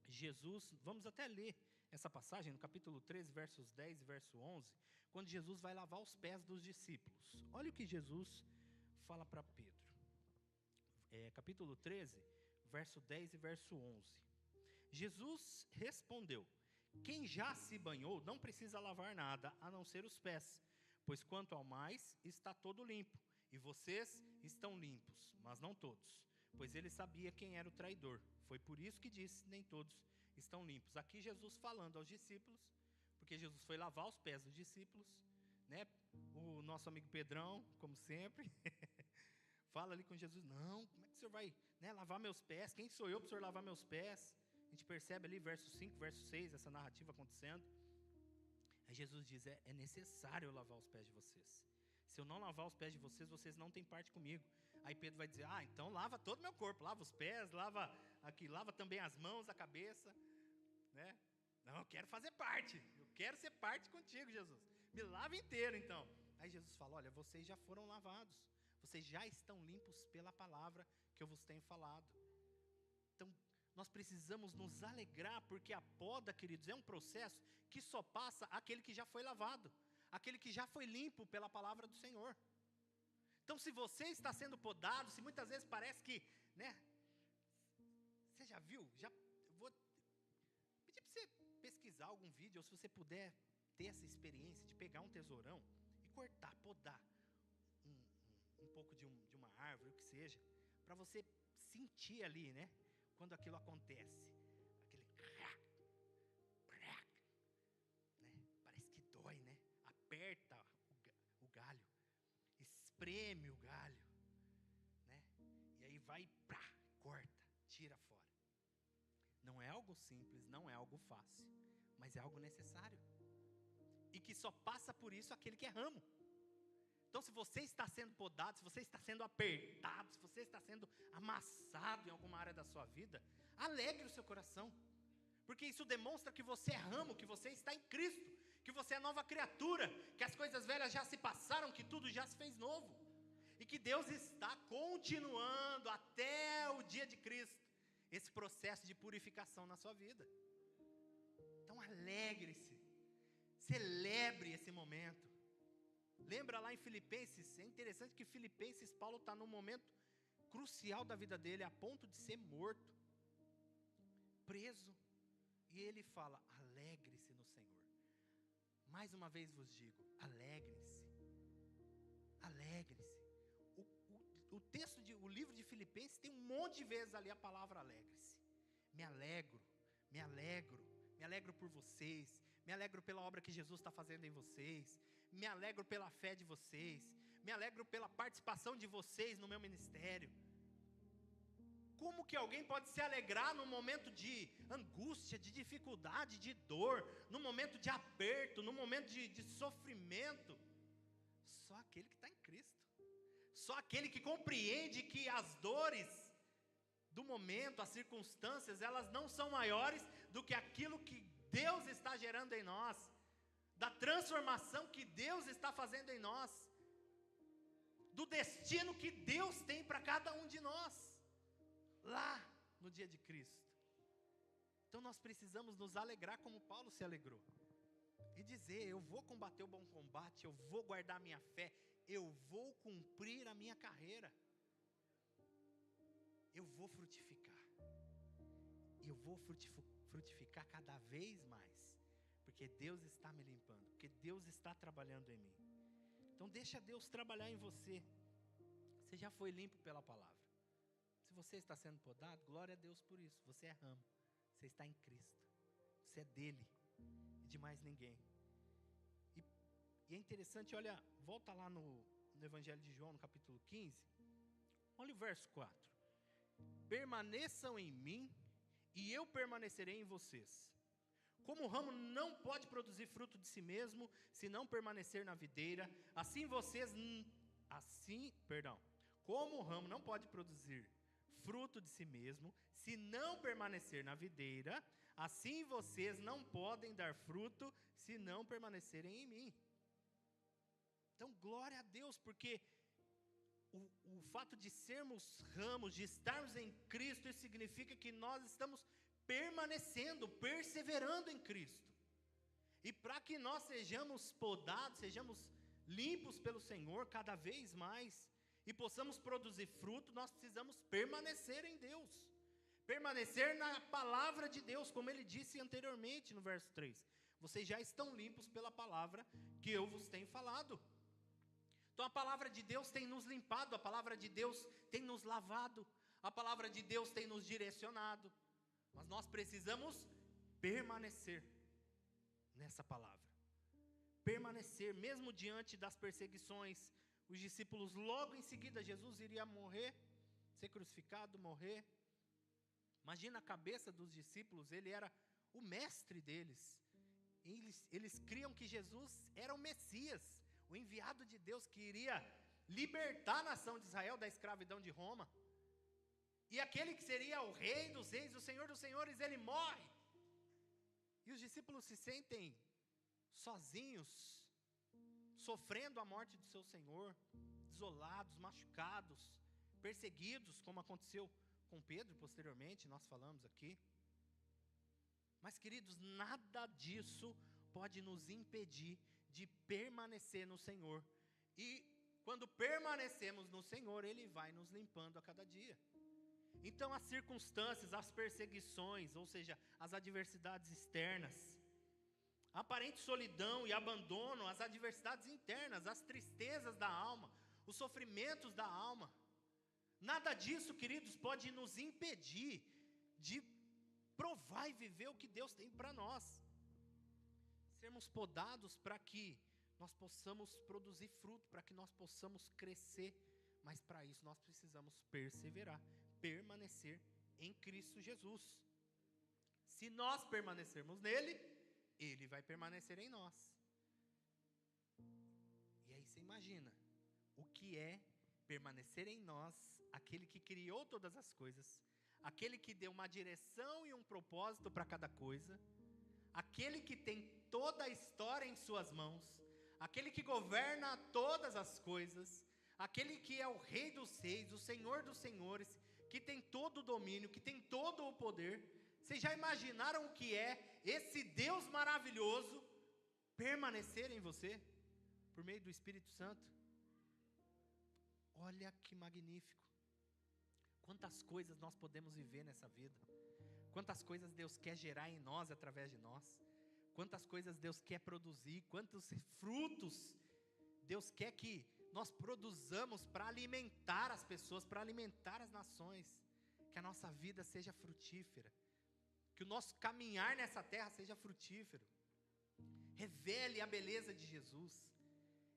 Jesus, vamos até ler essa passagem, no capítulo 13, versos 10 e verso 11, quando Jesus vai lavar os pés dos discípulos. Olha o que Jesus fala para Pedro. Capítulo 13, verso 10 e verso 11. Jesus respondeu: Quem já se banhou não precisa lavar nada, a não ser os pés, pois quanto ao mais, está todo limpo. E vocês estão limpos, mas não todos, pois ele sabia quem era o traidor. Foi por isso que disse, nem todos estão limpos. Aqui Jesus falando aos discípulos, porque Jesus foi lavar os pés dos discípulos, né? O nosso amigo Pedrão, como sempre, fala ali com Jesus, não, como é que o senhor vai, né, lavar meus pés? Quem sou eu para o senhor lavar meus pés? A gente percebe ali, verso 5, verso 6, essa narrativa acontecendo. Aí Jesus diz, é necessário eu lavar os pés de vocês. Se eu não lavar os pés de vocês, vocês não têm parte comigo. Aí Pedro vai dizer, então lava todo o meu corpo, lava os pés, lava aqui, lava também as mãos, a cabeça, né? Não, eu quero fazer parte, eu quero ser parte contigo, Jesus. Me lava inteiro, então. Aí Jesus fala, olha, vocês já foram lavados, vocês já estão limpos pela palavra que eu vos tenho falado. Então, nós precisamos nos alegrar, porque a poda, queridos, é um processo que só passa aquele que já foi lavado, aquele que já foi limpo pela palavra do Senhor. Então, se você está sendo podado, se muitas vezes parece que, né, você já viu, eu vou pedir para você pesquisar algum vídeo, ou se você puder ter essa experiência de pegar um tesourão e cortar, podar um pouco de uma árvore, o que seja, para você sentir ali, né, quando aquilo acontece, aquele né, parece que dói, né, aperta o galho, espreme o galho, né, e aí vai, corta, tira fora. Não é algo simples, não é algo fácil, mas é algo necessário, e que só passa por isso aquele que é ramo. Então, se você está sendo podado, se você está sendo apertado, se você está sendo amassado em alguma área da sua vida, alegre o seu coração, porque isso demonstra que você é ramo, que você está em Cristo, que você é nova criatura, que as coisas velhas já se passaram, que tudo já se fez novo, e que Deus está continuando até o dia de Cristo, esse processo de purificação na sua vida. Então alegre-se, celebre esse momento. Lembra lá em Filipenses, é interessante que Filipenses, Paulo está num momento crucial da vida dele, a ponto de ser morto, preso, e ele fala, alegre-se no Senhor. Mais uma vez vos digo, alegre-se, alegre-se. O livro de Filipenses tem um monte de vezes ali a palavra alegre-se. Me alegro por vocês, me alegro pela obra que Jesus está fazendo em vocês, me alegro pela fé de vocês, me alegro pela participação de vocês no meu ministério. Como que alguém pode se alegrar num momento de angústia, de dificuldade, de dor, num momento de aperto, num momento de sofrimento? Só aquele que está em Cristo, só aquele que compreende que as dores do momento, as circunstâncias, elas não são maiores do que aquilo que Deus está gerando em nós, da transformação que Deus está fazendo em nós, do destino que Deus tem para cada um de nós, lá no dia de Cristo. Então nós precisamos nos alegrar como Paulo se alegrou, e dizer, eu vou combater o bom combate, eu vou guardar a minha fé, eu vou cumprir a minha carreira, eu vou frutificar, eu vou frutificar cada vez mais, porque Deus está me limpando, porque Deus está trabalhando em mim. Então deixa Deus trabalhar em você. Você já foi limpo pela palavra. Se você está sendo podado, glória a Deus por isso. Você é ramo, você está em Cristo, você é dele e de mais ninguém. E é interessante, olha, volta lá no Evangelho de João, no capítulo 15, olha o verso 4. Permaneçam em mim e eu permanecerei em vocês. Como o ramo não pode produzir fruto de si mesmo, se não permanecer na videira, como o ramo não pode produzir fruto de si mesmo, se não permanecer na videira, assim vocês não podem dar fruto, se não permanecerem em mim. Então, glória a Deus, porque o fato de sermos ramos, de estarmos em Cristo, isso significa que nós estamos permanecendo, perseverando em Cristo. E para que nós sejamos podados, sejamos limpos pelo Senhor cada vez mais, e possamos produzir fruto, nós precisamos permanecer em Deus, Permanecer na palavra de Deus, como ele disse anteriormente no verso 3. Vocês já estão limpos pela palavra que eu vos tenho falado. Então a palavra de Deus tem nos limpado, a palavra de Deus tem nos lavado, a palavra de Deus tem nos direcionado. Mas nós precisamos permanecer nessa palavra. Permanecer, mesmo diante das perseguições. Os discípulos, logo em seguida, Jesus iria morrer, ser crucificado, morrer. Imagina a cabeça dos discípulos, ele era o mestre deles. Eles criam que Jesus era o Messias, o enviado de Deus que iria libertar a nação de Israel da escravidão de Roma. E aquele que seria o rei dos reis, o senhor dos senhores, ele morre. E os discípulos se sentem sozinhos, sofrendo a morte do seu Senhor, isolados, machucados, perseguidos, como aconteceu com Pedro posteriormente, nós falamos aqui. Mas, queridos, nada disso pode nos impedir de permanecer no Senhor. E quando permanecemos no Senhor, Ele vai nos limpando a cada dia. Então as circunstâncias, as perseguições, ou seja, as adversidades externas, a aparente solidão e abandono, as adversidades internas, as tristezas da alma, os sofrimentos da alma, nada disso, queridos, pode nos impedir de provar e viver o que Deus tem para nós. Sermos podados para que nós possamos produzir fruto, para que nós possamos crescer, mas para isso nós precisamos perseverar, permanecer em Cristo Jesus. Se nós permanecermos nele, Ele vai permanecer em nós. E aí você imagina, o que é permanecer em nós, aquele que criou todas as coisas, aquele que deu uma direção e um propósito para cada coisa, aquele que tem toda a história em suas mãos, aquele que governa todas as coisas, aquele que é o Rei dos Reis, o Senhor dos Senhores, que tem todo o domínio, que tem todo o poder. Vocês já imaginaram o que é esse Deus maravilhoso permanecer em você, por meio do Espírito Santo? Olha que magnífico. Quantas coisas nós podemos viver nessa vida. Quantas coisas Deus quer gerar em nós, através de nós. Quantas coisas Deus quer produzir. Quantos frutos Deus quer que nós produzamos para alimentar as pessoas, para alimentar as nações. Que a nossa vida seja frutífera. Que o nosso caminhar nessa terra seja frutífero. Revele a beleza de Jesus.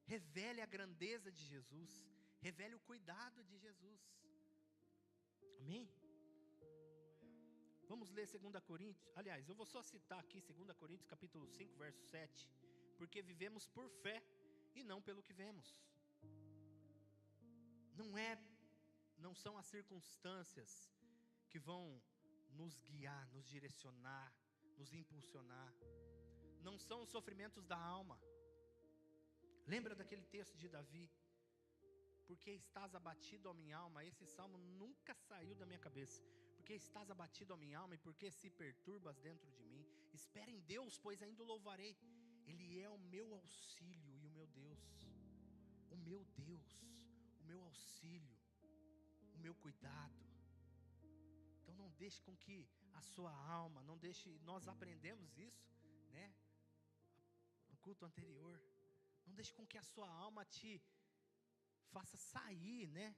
Revele a grandeza de Jesus. Revele o cuidado de Jesus. Amém? Vamos ler 2 Coríntios. Aliás, eu vou só citar aqui 2 Coríntios capítulo 5, verso 7. Porque vivemos por fé e não pelo que vemos. Não são as circunstâncias que vão nos guiar, nos direcionar, nos impulsionar. Não são os sofrimentos da alma. Lembra daquele texto de Davi? Porque estás abatido, ó minha alma. Esse salmo nunca saiu da minha cabeça. Porque estás abatido, ó minha alma, e porque se perturbas dentro de mim. Espera em Deus, pois ainda o louvarei. Ele é o meu auxílio e o meu Deus. O meu Deus, o meu auxílio, o meu cuidado. Então não deixe com que a sua alma, não deixe, nós aprendemos isso, né? No culto anterior. Não deixe com que a sua alma te faça sair, né?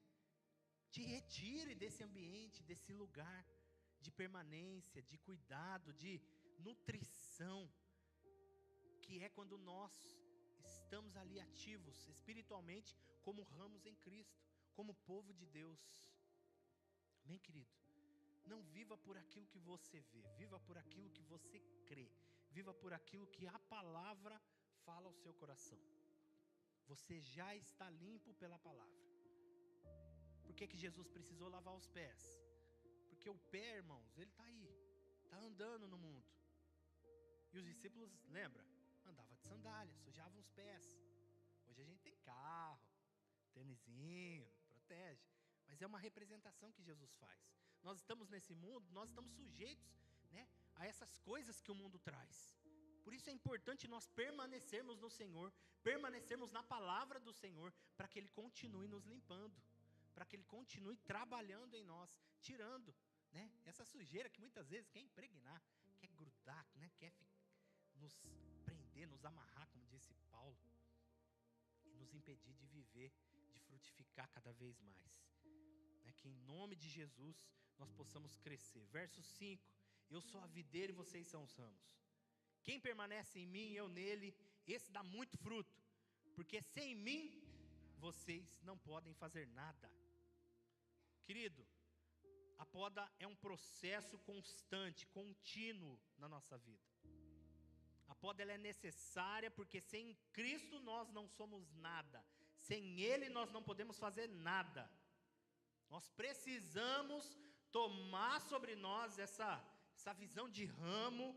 Te retire desse ambiente, desse lugar de permanência, de cuidado, de nutrição, que é quando nós estamos ali ativos espiritualmente, como ramos em Cristo, como povo de Deus. Amém, querido? Não viva por aquilo que você vê, viva por aquilo que você crê, viva por aquilo que a palavra fala ao seu coração. Você já está limpo pela palavra. Por que Jesus precisou lavar os pés? Porque o pé, irmãos, ele está aí, está andando no mundo. E os discípulos, lembra? Andavam de sandália, sujavam os pés. Hoje a gente tem carro, tênisinho, protege. Mas é uma representação que Jesus faz. Nós estamos nesse mundo, nós estamos sujeitos, né, a essas coisas que o mundo traz. Por isso é importante nós permanecermos no Senhor, permanecermos na palavra do Senhor, para que Ele continue nos limpando, para que Ele continue trabalhando em nós, tirando, né? Essa sujeira que muitas vezes quer impregnar, quer grudar, né? Quer nos prender, nos amarrar, como disse Paulo, e nos impedir de viver, de frutificar cada vez mais. Que em nome de Jesus nós possamos crescer. Verso 5: eu sou a videira e vocês são os ramos. Quem permanece em mim e eu nele, esse dá muito fruto, porque sem mim vocês não podem fazer nada. Querido, a poda é um processo constante, contínuo na nossa vida. A poda ela é necessária porque sem Cristo nós não somos nada. Sem Ele nós não podemos fazer nada. Nós precisamos tomar sobre nós essa visão de ramo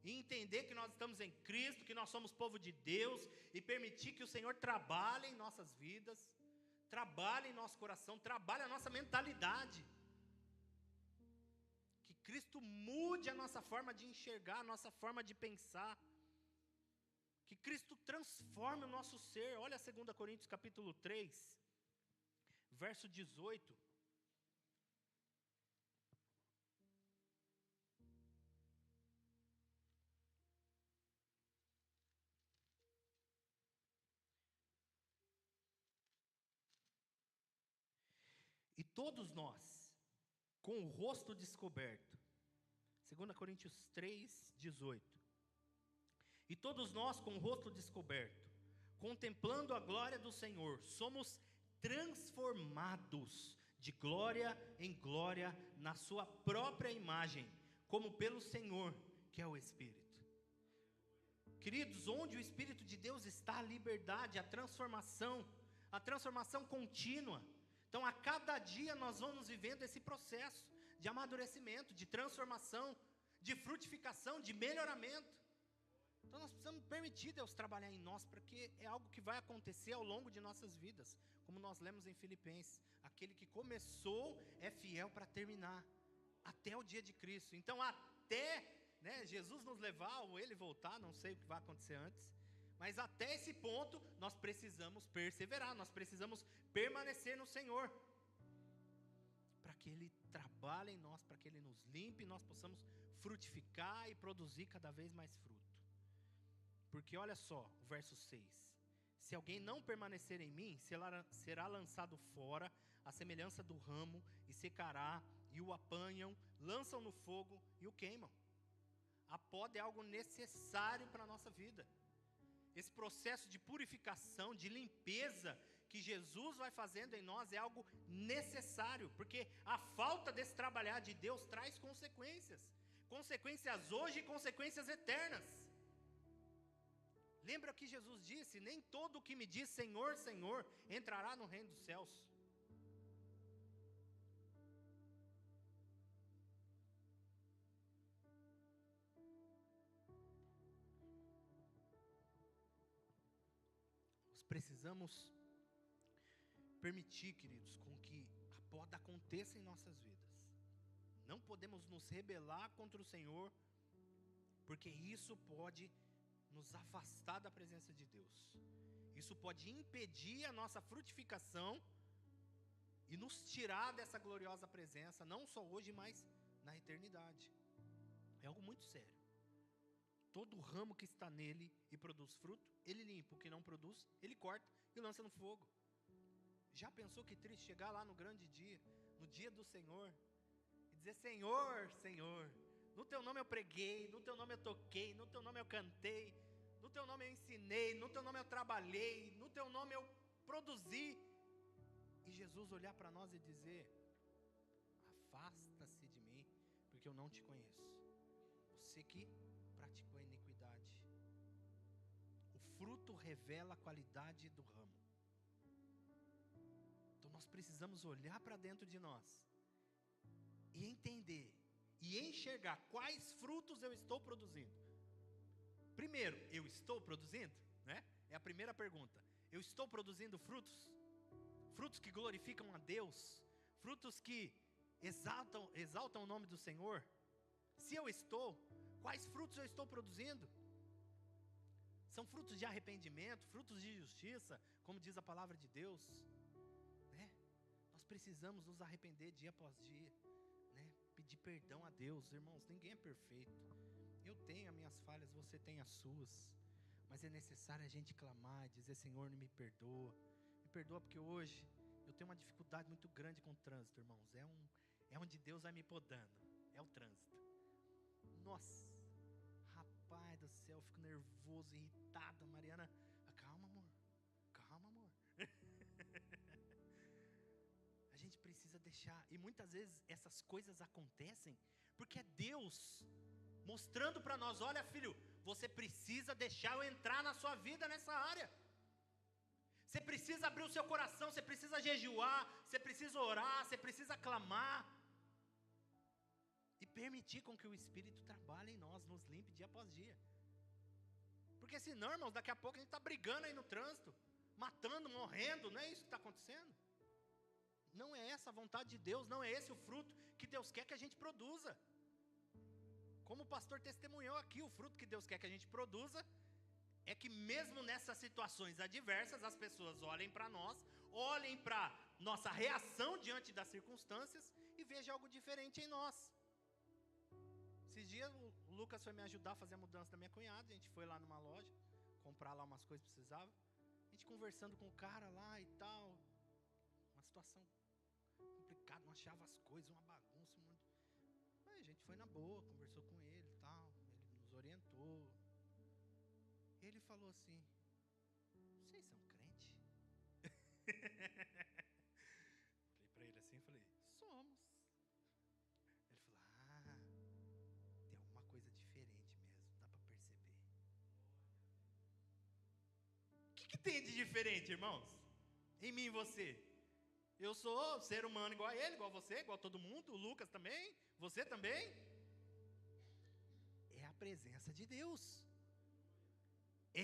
e entender que nós estamos em Cristo, que nós somos povo de Deus, e permitir que o Senhor trabalhe em nossas vidas, trabalhe em nosso coração, trabalhe a nossa mentalidade. Que Cristo mude a nossa forma de enxergar, a nossa forma de pensar. Que Cristo transforme o nosso ser. Olha 2 Coríntios capítulo 3, verso 18. E todos nós, com o rosto descoberto, 2 Coríntios 3, 18. E todos nós, com o rosto descoberto, contemplando a glória do Senhor, somos transformados de glória em glória na sua própria imagem, como pelo Senhor, que é o Espírito. Queridos, onde o Espírito de Deus está, a liberdade, a transformação contínua. Então, a cada dia nós vamos vivendo esse processo de amadurecimento, de transformação, de frutificação, de melhoramento. Então, nós precisamos permitir Deus trabalhar em nós, porque é algo que vai acontecer ao longo de nossas vidas. Como nós lemos em Filipenses, aquele que começou é fiel para terminar, até o dia de Cristo. Então, até Jesus nos levar ou Ele voltar, não sei o que vai acontecer antes, mas até esse ponto, nós precisamos perseverar, nós precisamos permanecer no Senhor, para que Ele trabalhe em nós, para que Ele nos limpe, e nós possamos frutificar e produzir cada vez mais fruto. Porque olha só, o verso 6, se alguém não permanecer em mim, será lançado fora, à semelhança do ramo, e secará, e o apanham, lançam no fogo e o queimam. A poda é algo necessário para a nossa vida. Esse processo de purificação, de limpeza que Jesus vai fazendo em nós é algo necessário, porque a falta desse trabalhar de Deus traz consequências. Consequências hoje e consequências eternas. Lembra que Jesus disse: nem todo o que me diz Senhor, Senhor, entrará no reino dos céus. Nós precisamos permitir, queridos, com que a poda aconteça em nossas vidas. Não podemos nos rebelar contra o Senhor, porque isso pode nos afastar da presença de Deus. Isso pode impedir a nossa frutificação e nos tirar dessa gloriosa presença, não só hoje, mas na eternidade. É algo muito sério. Todo ramo que está nele e produz fruto, ele limpa. O que não produz, ele corta e lança no fogo. Já pensou que triste chegar lá no grande dia, no dia do Senhor, e dizer: Senhor, Senhor, no teu nome eu preguei, no teu nome eu toquei, no teu nome eu cantei, no teu nome eu ensinei, no teu nome eu trabalhei, no teu nome eu produzi. E Jesus olhar para nós e dizer: afasta-se de mim, porque eu não te conheço. Você que praticou a iniquidade. O fruto revela a qualidade do ramo. Então nós precisamos olhar para dentro de nós e entender e enxergar quais frutos eu estou produzindo. Primeiro, eu estou produzindo, né? É a primeira pergunta. Eu estou produzindo frutos? Frutos que glorificam a Deus? Frutos que exaltam o nome do Senhor? Se eu estou, quais frutos eu estou produzindo? São frutos de arrependimento, frutos de justiça, como diz a palavra de Deus, né? Nós precisamos nos arrepender dia após dia, né? pedir perdão a Deus. Irmãos, ninguém é perfeito. Eu tenho as minhas falhas, você tem as suas. Mas é necessário a gente clamar e dizer: Senhor, me perdoa. Me perdoa porque hoje eu tenho uma dificuldade muito grande com o trânsito, irmãos. É onde Deus vai me podando. É o trânsito. Nossa, rapaz do céu, eu fico nervoso, irritado. Mariana, calma, amor. Calma, amor. A gente precisa deixar. E muitas vezes essas coisas acontecem porque é Deus mostrando para nós: olha, filho, você precisa deixar eu entrar na sua vida nessa área. Você precisa abrir o seu coração, você precisa jejuar, você precisa orar, você precisa clamar. E permitir com que o Espírito trabalhe em nós, nos limpe dia após dia. Porque senão, irmãos, daqui a pouco a gente está brigando aí no trânsito, matando, morrendo. Não é isso que está acontecendo. Não é essa a vontade de Deus, não é esse o fruto que Deus quer que a gente produza. Como o pastor testemunhou aqui, o fruto que Deus quer que a gente produza é que mesmo nessas situações adversas, as pessoas olhem para nós, olhem para nossa reação diante das circunstâncias e vejam algo diferente em nós. Esses dias o Lucas foi me ajudar a fazer a mudança da minha cunhada. A gente foi lá numa loja, comprar lá umas coisas que precisava. A gente conversando com o cara lá e tal. Uma situação complicada, não achava as coisas, uma bagunça. Aí a gente foi na boa, conversou com ele e tal. Ele nos orientou. Ele falou assim: vocês são crente? Olhei para ele assim e falei: somos. Ele falou: tem alguma coisa diferente mesmo, dá para perceber. O que tem de diferente, irmãos? Em mim e você? Eu sou ser humano igual a ele, igual a você, igual a todo mundo. O Lucas também, você também. É a presença de Deus.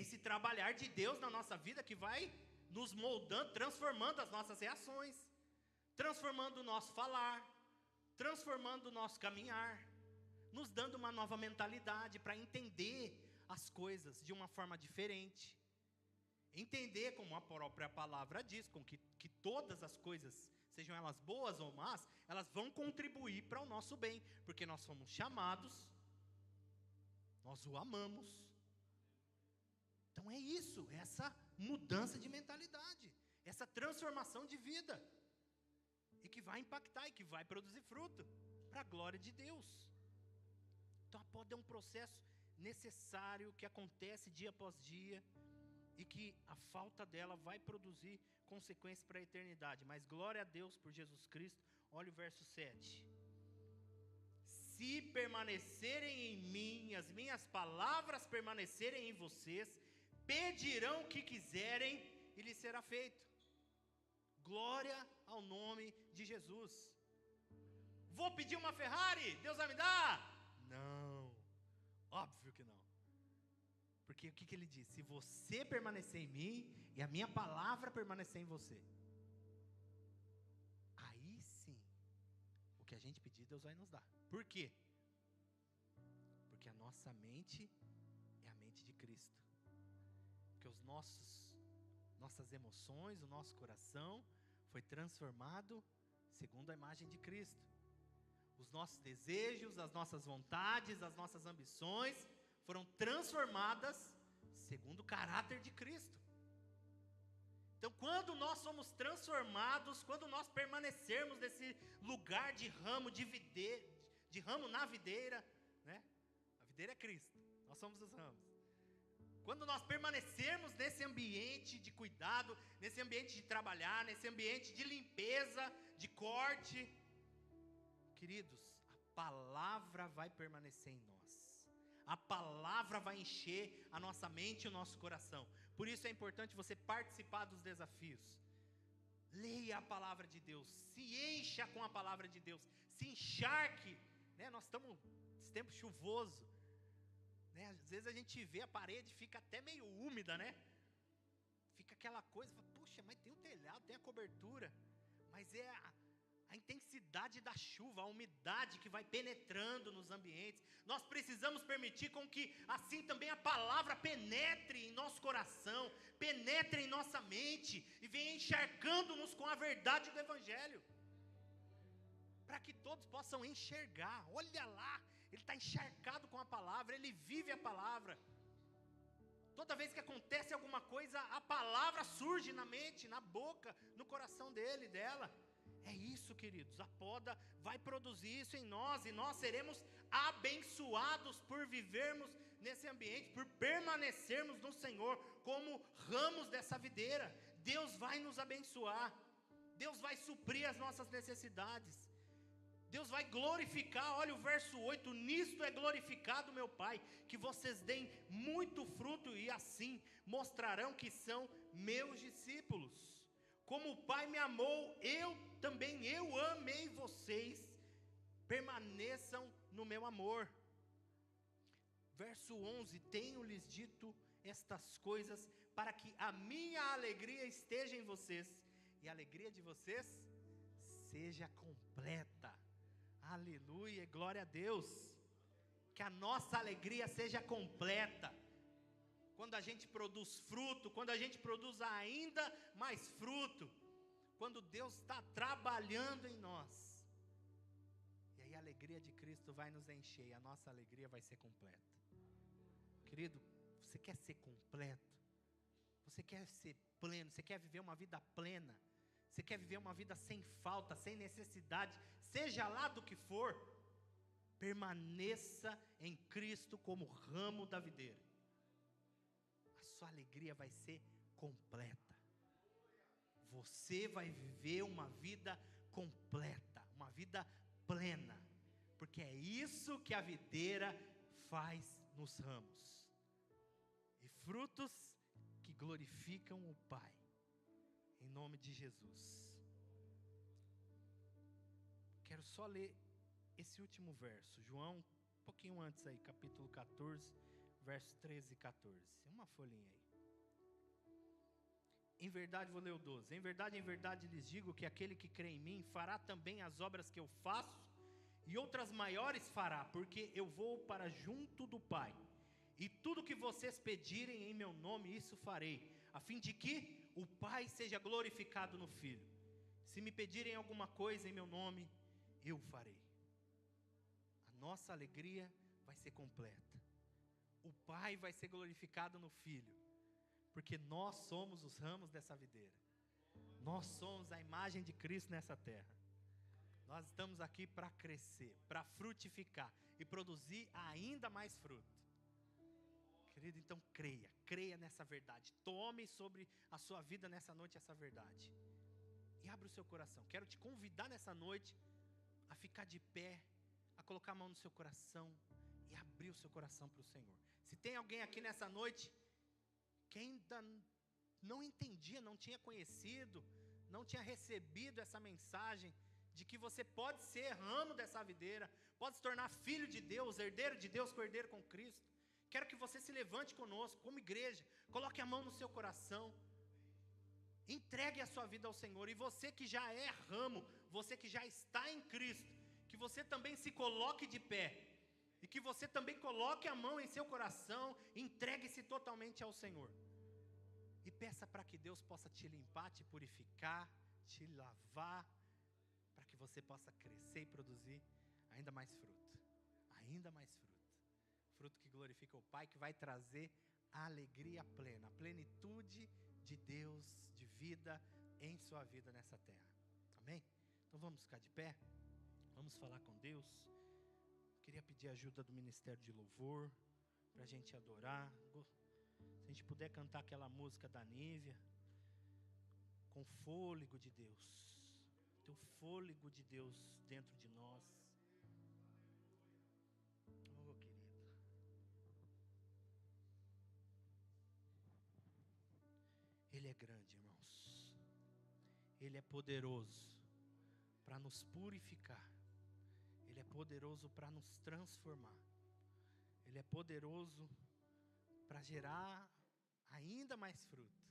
Esse trabalhar de Deus na nossa vida que vai nos moldando, transformando as nossas reações, transformando o nosso falar, transformando o nosso caminhar, nos dando uma nova mentalidade para entender as coisas de uma forma diferente. Entender, como a própria palavra diz, que todas as coisas, sejam elas boas ou más, elas vão contribuir para o nosso bem, porque nós somos chamados, nós o amamos. Então é isso, essa mudança de mentalidade, essa transformação de vida, e que vai impactar e que vai produzir fruto, para a glória de Deus. Então a poda é um processo necessário, que acontece dia após dia, e que a falta dela vai produzir consequências para a eternidade. Mas glória a Deus por Jesus Cristo. Olha o verso 7. Se permanecerem em mim, as minhas palavras permanecerem em vocês, pedirão o que quiserem e lhes será feito. Glória ao nome de Jesus. Vou pedir uma Ferrari, Deus vai me dar? Não, óbvio que não. Porque o que ele diz? Se você permanecer em mim e a minha palavra permanecer em você, aí sim, o que a gente pedir, Deus vai nos dar. Por quê? Porque a nossa mente é a mente de Cristo. Porque nossas emoções, o nosso coração foi transformado segundo a imagem de Cristo. Os nossos desejos, as nossas vontades, as nossas ambições foram transformadas segundo o caráter de Cristo. Então, quando nós somos transformados, quando nós permanecermos nesse lugar de ramo, de ramo na videira, né? A videira é Cristo, nós somos os ramos. Quando nós permanecermos nesse ambiente de cuidado, nesse ambiente de trabalhar, nesse ambiente de limpeza, de corte, queridos, a palavra vai permanecer em nós. A palavra vai encher a nossa mente e o nosso coração. Por isso é importante você participar dos desafios. Leia a palavra de Deus, se encha com a palavra de Deus, se encharque, né? Nós estamos nesse tempo chuvoso, né? Às vezes a gente vê a parede, fica até meio úmida, né? Fica aquela coisa, puxa, mas tem o telhado, tem a cobertura, mas é a intensidade da chuva, a umidade que vai penetrando nos ambientes. Nós precisamos permitir com que assim também a palavra penetre em nosso coração, penetre em nossa mente e venha encharcando-nos com a verdade do Evangelho, para que todos possam enxergar. Olha lá, ele está encharcado com a palavra, ele vive a palavra. Toda vez que acontece alguma coisa, a palavra surge na mente, na boca, no coração dele, dela. É isso, queridos, a poda vai produzir isso em nós, e nós seremos abençoados por vivermos nesse ambiente, por permanecermos no Senhor, como ramos dessa videira. Deus vai nos abençoar, Deus vai suprir as nossas necessidades, Deus vai glorificar. Olha o verso 8, nisto é glorificado meu Pai, que vocês deem muito fruto, e assim mostrarão que são meus discípulos. Como o Pai me amou, eu amei vocês, permaneçam no meu amor. Verso 11, tenho-lhes dito estas coisas, para que a minha alegria esteja em vocês, e a alegria de vocês seja completa. Aleluia, glória a Deus. Que a nossa alegria seja completa. Quando a gente produz fruto, quando a gente produz ainda mais fruto, quando Deus está trabalhando em nós, e aí a alegria de Cristo vai nos encher, e a nossa alegria vai ser completa. Querido, você quer ser completo? Você quer ser pleno? Você quer viver uma vida plena? Você quer viver uma vida sem falta, sem necessidade, seja lá do que for? Permaneça em Cristo como ramo da videira. A sua alegria vai ser completa. Você vai viver uma vida completa, uma vida plena, porque é isso que a videira faz nos ramos. E frutos que glorificam o Pai. Em nome de Jesus. Quero só ler esse último verso, João, um pouquinho antes aí, capítulo 14, versos 13 e 14. Uma folhinha aí. Em verdade, vou ler o 12. Em verdade lhes digo que aquele que crê em mim fará também as obras que eu faço, e outras maiores fará, porque eu vou para junto do Pai. E tudo que vocês pedirem em meu nome, isso farei, a fim de que o Pai seja glorificado no Filho. Se me pedirem alguma coisa em meu nome, eu farei. A nossa alegria vai ser completa. O Pai vai ser glorificado no Filho, porque nós somos os ramos dessa videira. Nós somos a imagem de Cristo nessa terra. Nós estamos aqui para crescer, para frutificar e produzir ainda mais fruto. Querido, então creia nessa verdade. Tome sobre a sua vida nessa noite essa verdade. E abra o seu coração. Quero te convidar nessa noite a ficar de pé, a colocar a mão no seu coração e abrir o seu coração para o Senhor. Se tem alguém aqui nessa noite que ainda não entendia, não tinha conhecido, não tinha recebido essa mensagem de que você pode ser ramo dessa videira, pode se tornar filho de Deus, herdeiro de Deus, co-herdeiro com Cristo, quero que você se levante conosco, como igreja, coloque a mão no seu coração, entregue a sua vida ao Senhor. E você que já é ramo, você que já está em Cristo, que você também se coloque de pé, e que você também coloque a mão em seu coração, entregue-se totalmente ao Senhor, e peça para que Deus possa te limpar, te purificar, te lavar, para que você possa crescer e produzir ainda mais fruto, fruto que glorifica o Pai, que vai trazer a alegria plena, a plenitude de Deus, de vida em sua vida nessa terra. Amém? Então vamos ficar de pé, vamos falar com Deus. Queria pedir a ajuda do Ministério de Louvor, para a gente adorar. Se a gente puder cantar aquela música da Nívia, com o fôlego de Deus, ter o fôlego de Deus dentro de nós. Oh, querido. Ele é grande, irmãos. Ele é poderoso para nos purificar. Ele é poderoso para nos transformar. Ele é poderoso para gerar ainda mais fruto.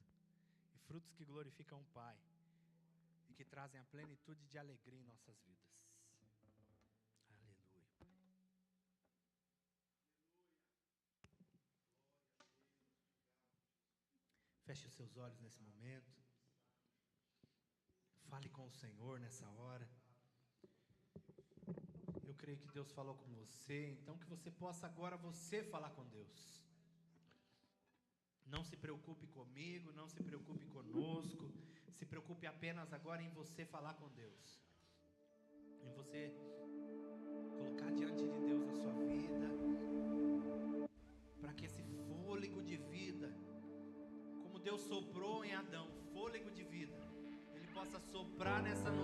E frutos que glorificam o Pai. E que trazem a plenitude de alegria em nossas vidas. Aleluia, Pai. Feche os seus olhos nesse momento. Fale com o Senhor nessa hora. creio que Deus falou com você, então que você possa agora você falar com Deus. Não se preocupe comigo, não se preocupe conosco, se preocupe apenas agora em você falar com Deus. Em você colocar diante de Deus a sua vida, para que esse fôlego de vida, como Deus soprou em Adão, fôlego de vida, Ele possa soprar nessa noite